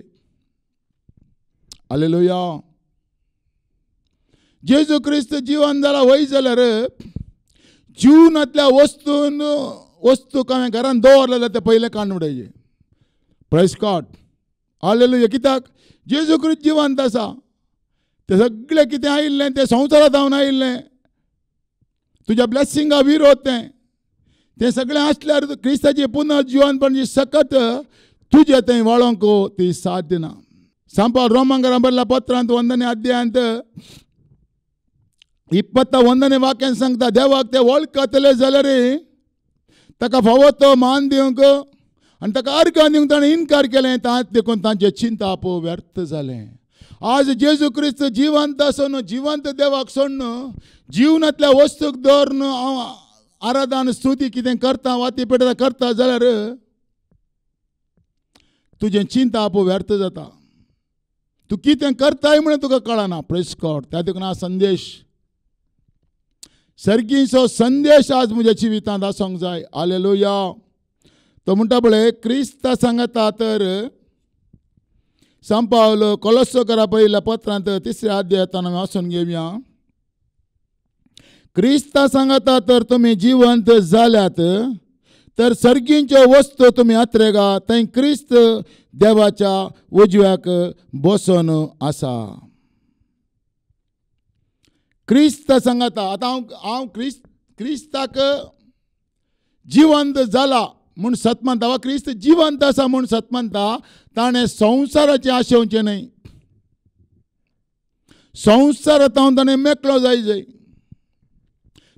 हालेलुया. जेजू क्रिस्त जीवन जाला वय जाल्यार जीवनांतल्या वस्तूक हांवें घरान दवरलें जाल्यार तें पयलें काडून उडयचें. Praise God. हालेलुया. कित्याक जेजू क्रिस्त जिवंत आसा. तें सगळें कितें आयिल्लें तें संवसारांत जावन आयिल्लें, तुज्या ब्लेसिंगा विरोध तें सगळें आसल्यार क्रिस्ताची पुनर्जीवनपणाची सकत तुजें थंय वळोवंक ती साथ दिना. सांपाल रोमांकारां बरयल्ल्या पत्रांत 1 अध्यायांत 21 वाक्यान सांगता, देवाक ते वळखतले जाल्यार ताका फावो तो मान दिवंक आनी ताका अर्घ दिवंक ताणें इन्कार केलें. तांच देखून तांचें चिंता आपोवप व्यर्थ जालें. आज जेजू क्रिस्त जिवंत आसून जिवंत देवाक सोडून जीवनांतल्या वस्तूक दवरून हांव आराधन स्तुती कितें करता, वाती पेटता करता जाल्यार तुजें चिंता आपोवप व्यर्थ जाता. तूं कितें करताय म्हणून तुका कळना. Praise God. त्या देखून हा संदेश सर्गीचो संदेश आज म्हज्या जिवितांत आसूंक जाय. हालेलुया. तो म्हणटा पळय, क्रिस्त सांगता तर सांत पावलो कोलोस्सेकरा पयल्या पत्रांत 3ऱ्या अध्यायांत आमी वाचून घेवया. क्रिस्ता सांगता तर तुमी जिवंत जाल्यात तर सर्गींच्यो वस्तू तुमी हातरेगा थंय क्रिस्त देवाच्या उजव्याक बसून आसा. क्रिस्त सांगता आतां हांव क्रिस्ताक जिवंत जाला म्हूण सत म्हणटा वा क्रिस्त जिवंत आसा म्हूण सत म्हणटा. ताणें संवसाराचें आशेवचें न्हय. संवसारांत ताणें मेकळो जाय.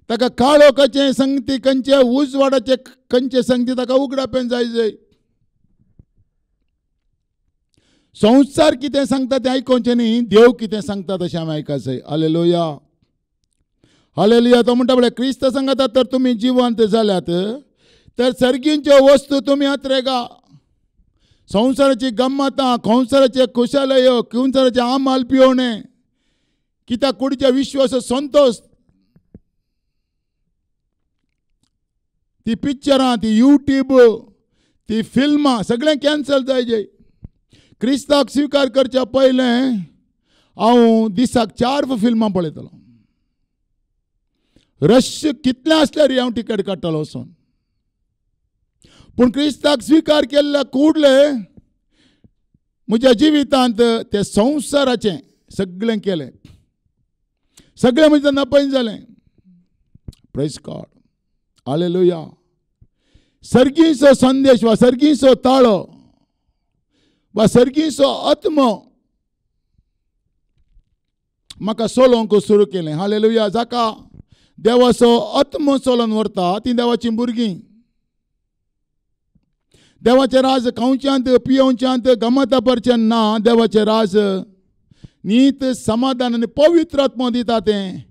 ताका काळोखाचे संगती खंयचे उजवाडाचे खंयचे संगती ताका उगडापेन जाय. संवसार कितें सांगता तें आयकोवचें न्ही. देव कितें सांगता तशें आमी आयकूंक जाय. Hallelujah hallelujah. तो म्हणटा पळय क्रिस्त सांगता तर तुमी जिवंत जाल्यात तर सर्गींच्यो वस्तू तुमी हातरेगा. संवसाराची गम्मतां संवसाराचे खुशालय संवसाराचे आमाल पिवणे कित्याक कुडीचे विश्वास संतोष ती पिक्चरां ती यूट्यूब ती फिल्मां सगळें कॅन्सल जायचे. क्रिस्ताक स्विकार करच्या पयलें हांव दिसाक 4 फिल्मां पळयतलो. रश कितलें आसल्यार हांव टिकेट काडटलो वचून. पूण क्रिस्ताक स्विकार केल्ल्या कुडले म्हज्या जिवितांत ते संवसाराचें सगळें केलें. सगळें म्हजें नपय जालें. Praise God hallelujah. सर्गीचो संदेश वा सर्गीचो ताळो वा सर्गीचो आत्मो म्हाका सोलोवंक सुरू केलें. हालेलुया. जाका देवाचो आत्मो चलोवन व्हरता ती देवाची भुरगीं. देवाचें राज खावच्यांत पियोवच्यांत गमतापरचें ना. देवाचें राज नीत समाधान आनी पवित्र आत्मो दिता तें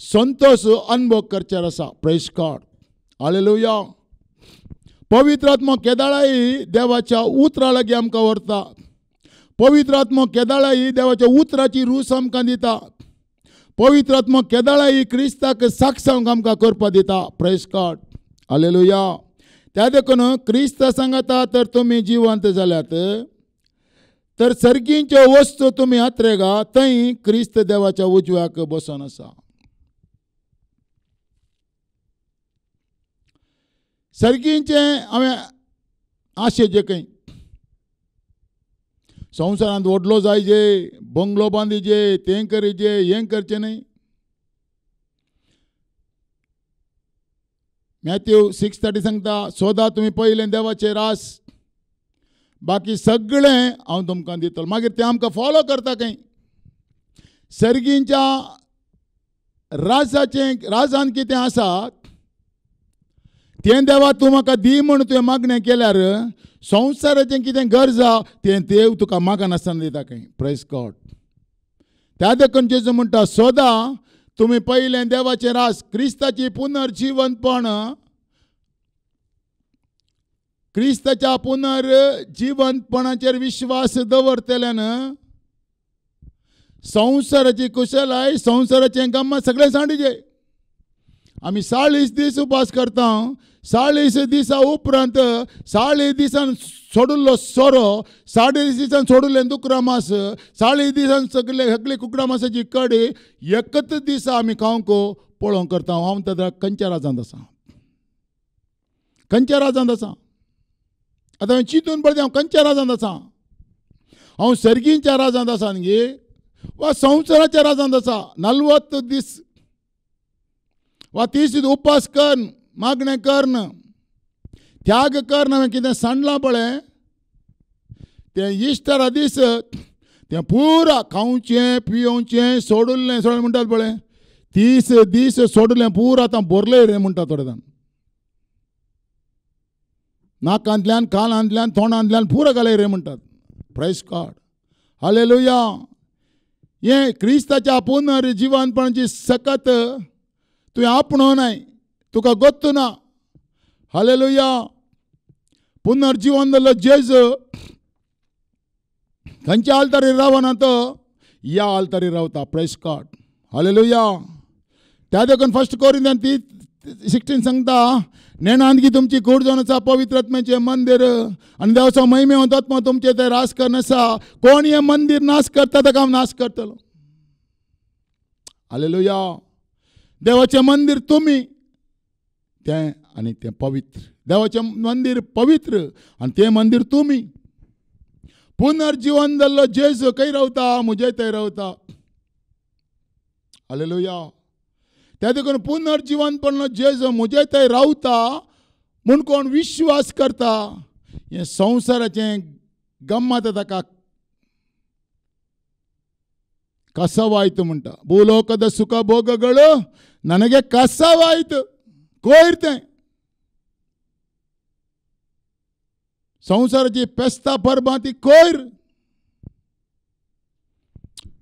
संतोष अनुभव करचेर आसा. Praise God hallelujah. पवित्र आत्मो केदाळाय देवाच्या उतरा लागीं आमकां व्हरता. पवित्र आत्मो केदाळाय देवाच्या उतराची रूच आमकां दिता. पवित्र आत्मो केदाळाय क्रिस्ताक साक्षांक आमकां करपा दिता. Praise God hallelujah. त्या देखून क्रिस्त सांगता तर तुमी जिवंत जाल्यात तर सर्गींच्यो वस्तू तुमी हातरेगा थंय क्रिस्त देवाच्या उजव्याक बसून आसा. सर्गींचें हांवें आशेचें खंय संवसारांत व्हडलो जायचे बंगलो बांदिचे तें करीचे हें करचें न्हय. मॅथ्यू 6:30 सांगता सोदा तुमी पयलें देवाचें रास बाकी सगळें हांव तुमकां दितलो. मागीर तें आमकां फॉलो करता खंय. सर्गींच्या राजान कितें आसा तें देवा तूं म्हाका दी म्हूण तुवें मागणें केल्यार संवसाराचें कितें गरजा तें देव तुका मागनासतना दिता खंय. Praise God. त्या देखून जेजू म्हणटा सोदा तुमी पयलें देवाचें रास क्रिस्ताची पुनर्जीवंतपण क्रिस्ताच्या पुनर्जीवंतपणाचेर विश्वास दवरतल्यान संवसाराची कुशलाय संवसाराचें गम्मत सगळें सांडीचे. आमी 40 दीस उपास करता. 40 दिसा उपरांत 40 दिसान सोडुल्लो सोरो 40 दिसान सोडुल्लें दुकरा मास 40 दिसान सगळे कुकडा मासाची कडी एकच दिसा आमी खावंक पळोवंक करता. हांव तर खंयच्या राजांत आसा. खंयच्या राजांत आसा. आतां हांवें चिंतून पळयता हांव खंयच्या राजांत आसा. हांव सर्गींच्या राजांत आसा न्ही वा संवसाराच्या राजांत आसा. 40 दीस वा 30 दीस उपास कर मागणें करन त्याग करन हांवें कितें सांडलां पळय तें इश्टारा दीस तें पुरा खावचें पियोवचें सोडुल्लें म्हणटात पळय 30 दीस सोडलें पुरा आतां भरलें रे म्हणटा थोडे जाण. नाकांतल्यान कानांतल्यान तोंडांतल्यान पुरो घालय रे म्हणटात. Praise God hallelujah. हें क्रिस्ताच्या पुनर्जीवनपणाची सकत तुवें आपणोवनाय तुका गोत्तू ना. हालेलुया. पुनर्जीवन जाल्लो जेजू खंयच्या आल्तारीर रावना तो ह्या आल्तारीर रावता. Praise God hallelujah. त्या देखून 1 कोरिंथ्यान 16 सांगता नेणांतगी तुमची कूड जावन आसा पवित्र आत्म्याचें मंदिर आनी देवाचो महिमेवंत आत्मा तुमचे ते रास करन आसा. कोण हें मंदिर नाश करता ताका हांव नाश करतलो. हालेलुया. देवाचें मंदिर तुमी तें आनी तें पवित्र. देवाचें मंदिर पवित्र आनी तें मंदिर तुमी. पुनर्जीवन जाल्लो जेजू खंय रावता? म्हजे थंय रावता. हालेलुया. त्या देखून पुनर्जीवनपण जेजू म्हजे थंय रावता म्हूण कोण विश्वास करता हें संवसाराचें गम्मत ताका ಕಸವಾಯಿತು ಮುಂಟ. ಭೂಲೋಕದ ಸುಖ ಭೋಗಗಳು ನನಗೆ ಕಸವಾಯಿತು. ಕೋರ್ತೆ संवसाराची पेस्ता परबाती कोयर.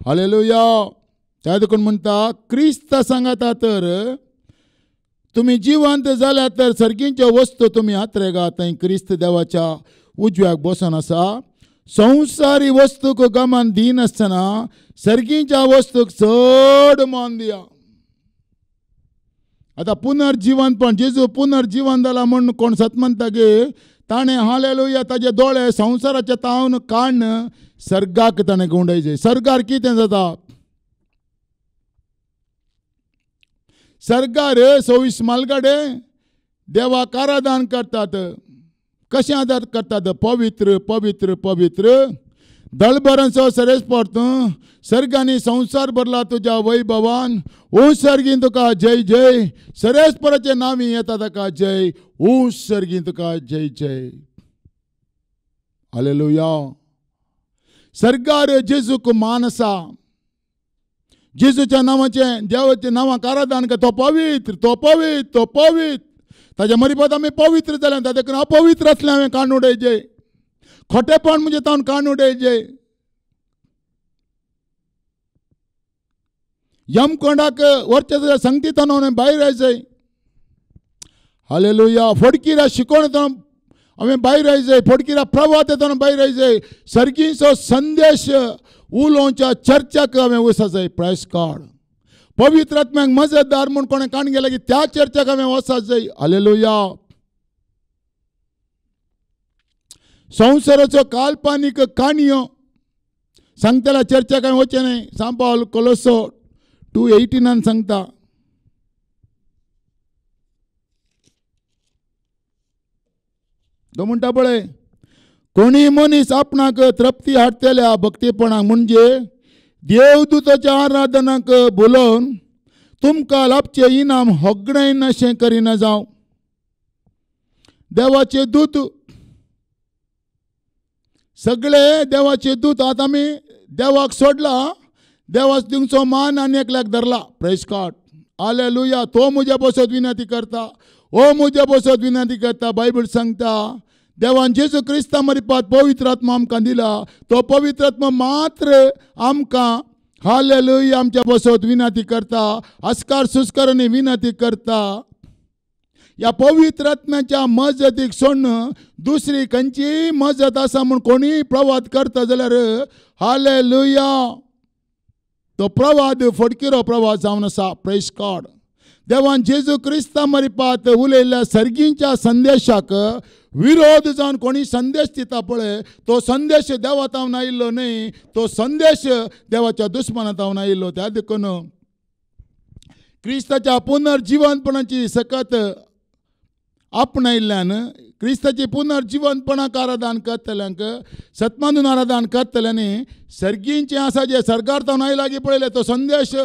हालेलुया. त्या देखून म्हणटा क्रिस्त सांगता तर तुम्ही जिवंत जाल्या तर सर्गींच्यो वस्तू तुम्ही हातरेगा थंय क्रिस्त देवाच्या उजव्याक बसून आसा. संवसारी वस्तूक गमान दिनासतना सर्गींच्या वस्तूक चड मान दिया. आता पुनर्जीवनपण जेजू पुनर्जीवन जाला म्हण कोण सत म्हणटा गे ताणें हालेलुया ताजे दोळे संवसाराचे तावन काडन सर्गाक ताणें गुंडयचे. सर्गार कितें जाता? सर्गार 26 मालगाडे देवाक आराधन करतात. कशें आदार करतात? पवित्र पवित्र पवित्र दळबरांचो सरेस परतू सर्गांनी संवसार भरला तुज्या वैभवान. ऊ सर्गीन तुका जय जय. सरेस्पराचे नावी येता ताका जय. ऊ सर्गीन तुका जय जय. हालेलुया. सर्गार जेजूक मान आसा. जेजूच्या नांवाचें देवाच्या नांवाक आराधन कर. तो पवित्र तो पवित्र तो पवित्र. ताच्या मरीपत आमी पवित्र जाले. त्या देखून अपवित्र आसलें हांवें काडून उडयचें. खोटेपण म्हणजे तावन काडून उडयचें. यमकोंडाक वरचे संगतीतून भायर आयचें. हालेलुया. फोडकिरा शिकोवणेतून हांवें भायर आयचें. फोडकिरा प्रवातेतून भायर आयचें. सर्गीचो संदेश उलोवच्या चर्चाक हांवें वचचें. Press God. पवित्र आत्म्याक मजतदार म्हूण कोणें काडून गेला की त्या चर्चाक हांवें वचचें. हालेलुया. संवसाराच्यो काल्पनीक काणयो सांगतल्या चर्चाक हांवें वचचें न्हय. सान पावल कोलोसो 2:18 सांगता. तो म्हणटा पळय कोणी मनीस आपणाक तृप्ती हाडटल्या भक्तीपणाक म्हणजे देवदूताच्या आराधनाक बोलोवन तुमकां लाभचें इनाम होगडेन अशें करिना जावं. देवाचे दूत सगळे देवाचे दूत आतां आमी देवाक सोडला. देवाक दिवचो मान आनी एकल्याक धरला. Praise God. हालेलुया. तो म्हज्या बसत विनंती करता. ओ म्हज्या बसत विनंती करता. बायबल सांगता देवान जेजू क्रिस्ता मरिपात पवित्र आत्मा आमकां दिला. तो पवित्र आत्मा मात्र आमकां हालेलुया आमच्या बसत विनंती करता. आस्कार सुस्कारांनी विनंती करता. या पवित्र आत्म्याच्या मजतीक सोडून दुसरी खंयची मजत आसा म्हूण कोणी प्रवाद करता जाल्यार हालेलुया तो प्रवाद फडकिरो प्रवाद जावन आसा. Praise God. देवान जेजू क्रिस्ता मरिपात उलयल्ल्या सर्गींच्या संदेशाक विरोध जावन कोणी संदेश दिता पळय तो संदेश देवातावन आयिल्लो न्हय. तो संदेश देवाच्या दुस्मनातावन आयिल्लो. त्या देखून क्रिस्ताच्या पुनर्जीवनपणाची सकत आपणायिल्ल्यान क्रिस्ताची पुनर्जीवनपणाक आराधन करतल्यांक सत्मानून आराधन करतल्यांनी सर्गींचें आसा जे सर्गार तावन आयला की पळयले तो संदेश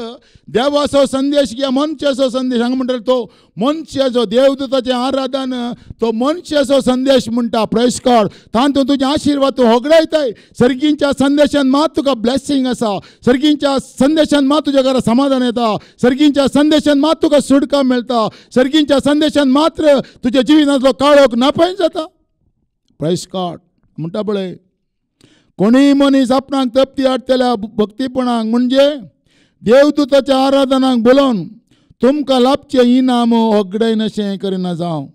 देवाचो संदेश किंवा मनशाचो संदेश हांगा म्हणटा तो मनशाचो देवदूताचें आराधन तो मनशाचो संदेश म्हणटा. Praise God. तातूंत तुजें आशिर्वाद तूं होगडायताय. सर्गींच्या संदेशान मात तुका ब्लेसिंग आसा. सर्गींच्या संदेशान मात तुज्या घरा समाधान येता. सर्गींच्या संदेशान मात तुका सुटका मेळटा. सर्गींच्या संदेशान मात्र तुज्या जिवितांतलो काळोख नापय जाता. Praise God. म्हणटा पळय कोणी मनीस आपणाक तृप्ती हाडटल्या भक्तीपणाक म्हणजे देवदूताच्या आराधनाक बोलोवन तुमकां लाभचें इनाम होगडायन अशें करिना जावं.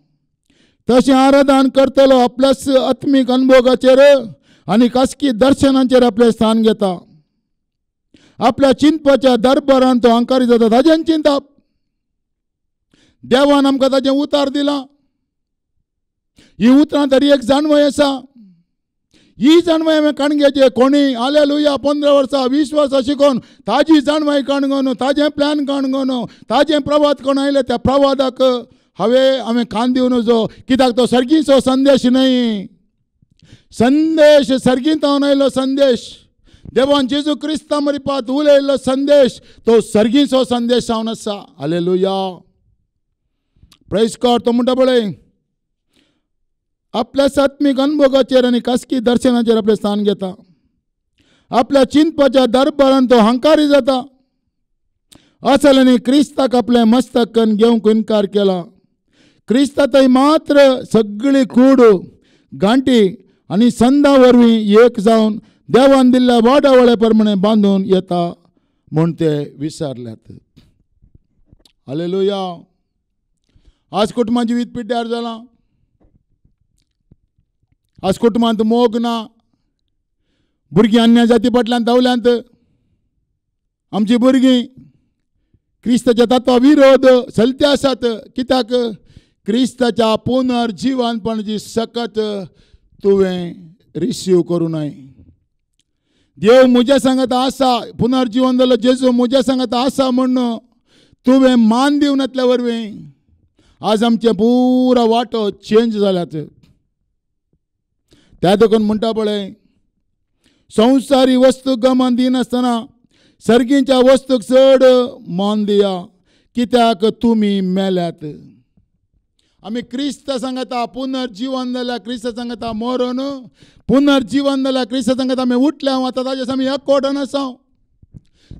तशें आराधन करतलो आपल्याच आत्मीक अनुभवाचेर आनी खासगी दर्शनांचेर आपलें स्थान घेता. आपल्या चिंतपाच्या दरबारान तो अंकारी जाता. ताजें चिंतप देवान आमकां ताचें उतार दिलां. ही उतरां तरी एक जाणवय आसा. ही जाणवय हांवें काणगेचे कोणी हालेलुया 15 वर्सां 20 वर्सां शिकोवन ताजी जाणवय काणगोन, ताजें प्लॅन काणगोन, ताजें प्रवाद कोण आयले त्या प्रवादाक हांवें कान दिवन वचो. कित्याक तो सर्गीचो संदेश न्हय. संदेश सर्गींतावन आयलो संदेश. देवान जेजू क्रिस्ता मरिपात उलयल्लो संदेश तो सर्गीचो संदेश जावन आसा. हालेलुया. Praise God. तो म्हणटा पळय आपल्या सात्मीक अनुभवाचेर आनी खासगी दर्शनाचेर आपलें स्थान घेता. आपल्या चिंतपाच्या दरबारान तो हंकारी जाता. असल्यानी क्रिस्ताक आपलें मस्तक घेवंक इन्कार केला. क्रिस्ता थंय मात्र सगळी कूड गांठी आनी संदां वरवीं एक जावन देवान दिल्ल्या वाडावळे प्रमाणे बांदून येता म्हूण ते विसरल्यात. हालेलुया. आज कुटुंबां जिवीत पिड्ड्यार जालां. आज कुटुंबांत मोग ना. भुरगीं अन्य जाती फाटल्यान धांवल्यांत. आमची भुरगीं क्रिस्ताच्या तत्वा विरोध चलते आसात. कित्याक क्रिस्ताच्या पुनर्जीवनपणाची सकत तुवें रिसीव करूं नये. देव म्हज्या सांगता आसा. पुनर्जीवन जालो जेजू म्हज्या सांगता आसा म्हणून तुवें मान दिवन येतल्या वरवीं आज आमचे पुरो वाटो चेंज जाल्यात. त्या देखून म्हणटा पळय संवसारी वस्तूक गमान दिनासतना सर्गीच्या वस्तूक चड मान दिया कित्याक तुमी मेल्यात. आमी क्रिस्त सांगता पुनर्जीवन जाल्यार क्रिस्त सांगता मरण. पुनर्जीवन जाल्यार क्रिस्त सांगता आमी उठल्या आतां ताजेस आमी एकवटान आसा.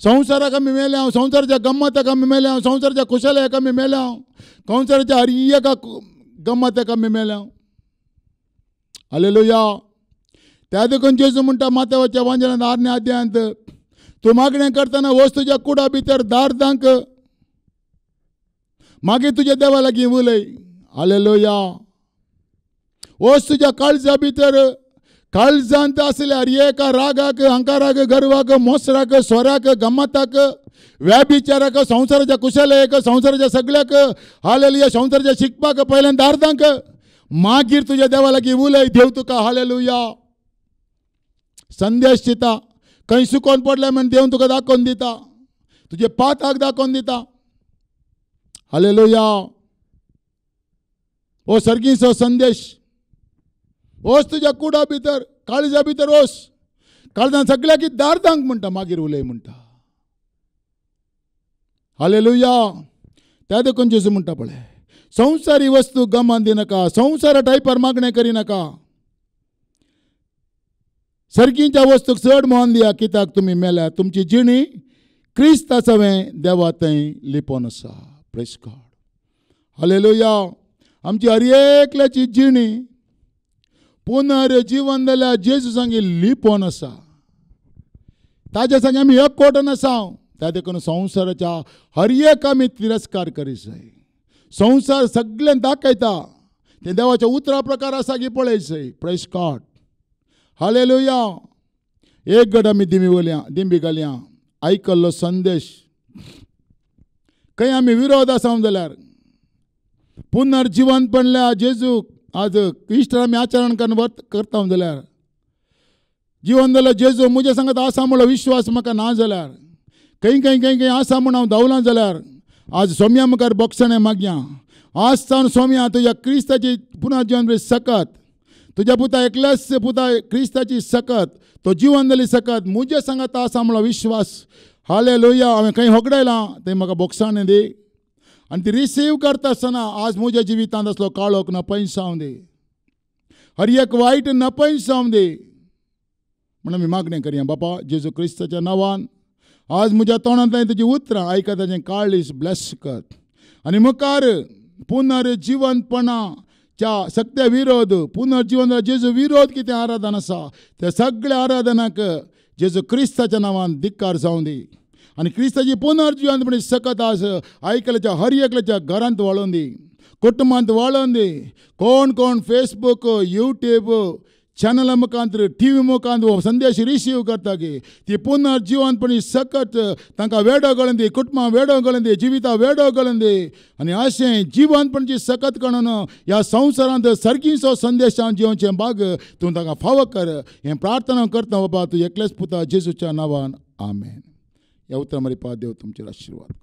संवसाराक आमी मेल्या. संवसाराच्या गम्मताक आमी मेल्या. संवसाराच्या कुशलयाक आमी मेल्या. संवसाराच्या हर एका गम्मताक आमी मेल्या. हालेलुया. त्या देखून जेजू म्हणटा माथेवाच्या वांजलांत 8 अध्यायांत तूं मागणें करतना वस्तूच्या कुडा भितर दार दांक मागीर तुज्या देवा लागीं उलय. हालेलुया. वस्तूच्या काळजा भितर काळजांत आसल्यार एका रागाक अहंकाराक गर्वाक मोसराक स्वराक गम्मताक व्याभिचाराक संवसाराच्या कुशलयाक संवसाराच्या सगळ्याक हालेलुया संवसाराच्या शिकपाक पयल्यान दार दांक मागीर तुज्या देवा लागीं उलय. देव तुका हालेलुया संदेश दिता. खंय सुकोवन पडले म्हण देव तुका दाखोवन दिता. तुजे पाताक दाखोवन दिता. हालेलुया. हो सर्गीचो संदेश. वच तुज्या कुडा भितर काळजा भितर वच. काळजान सगळ्याक दार दांक म्हणटा मागीर उलय म्हणटा. हालेलुया. त्या देखून जेजू म्हणटा पळय संवसारी वस्तू गमान दिनाका. संवसारा टायपार मागणें करिनाका. सर्गीच्या वस्तूक चड मान दिया कित्याक तुमी मेल्या. तुमची जिणी क्रिस्त सवें देवा थंय लिपोवन आसा. Praise God. हालेलुया. आमची हर एकल्याची जिणी पुनर्जीवन जाल्यार जेजू सांगी लिपोवन आसा. ताज्या सांगे आमी एकवटान आसा. त्या देखून संवसाराच्या हर एक आमी तिरस्कार करी जाय. संवसार सगळ्यांक दाखयता ते देवाच्या उतरा प्रकार आसा की पळय जाय. Praise God. हालेलुया. एक गड आमी दिंबी घालया. आयकल्लो संदेश खंय आमी विरोध आसा जाल्यार पुनर्जीवन पडल्या जेजूक आज इश्ट आमी आचरण करता जाल्यार जीवन जाल्यार जेजू म्हज्या सांगत आसा म्हणलो विश्वास म्हाका ना जाल्यार खंय आसा म्हूण हांव धांवलां जाल्यार आज सोम्या मुखार बक्षणे मागया. आज सावन सोम्या तुज्या क्रिस्ताची पुनर्जीवन सकत तुज्या पुता एकल्याच पुता क्रिस्ताची सकत तो जीवन जाली सकत म्हज्या सांगत आसा म्हणलो विश्वास. हालेलुया. हांवें खंय होगडायलां तें म्हाका बक्षाणे दी आनी ती रिसीव करता आसतना आज म्हज्या जिवितांत असलो काळोख नपयस जावं दी. हर एक वायट नपयस जावं दी म्हणून आमी मागणें करया. बापा जेजू क्रिस्ताच्या नांवान आज म्हज्या तोंडांत तुजी उतरां आयकता ताचें काळीस ब्लेस कर आनी मुखार पुनर्जीवनपणाच्या सत्य विरोध पुनर्जीवन जेजू विरोध कितें आराधन आसा त्या सगळ्या आराधनाक जेजू क्रिस्ताच्या नांवान धिक्कार जावं दी आनी क्रिस्ताची पुनर्जीवनपणी सकत आज आयकल्याच्या हर एकल्याच्या घरांत वाळोवन दी कुटुंबांत वाळोवन दी. कोण फेसबुक यूट्यूब चॅनला मुखांतर TV मुखांतर संदेश रिसीव करता की ती पुनर्जीवनपणी सकत तांकां वेडो घालून कुटुंबां वेडो घालून जिवितां वेडो घालून आनी अशें जीवनपणची सकत करून ह्या संवसारांत सारकीचो संदेश जिवनचें भाग तूं तांकां फावो कर हें प्रार्थना करता बाबा तूं एकल्याच पुता जेजूच्या नांवान आमेन. ह्या उतरां मरे देव तुमचेर आशिर्वाद.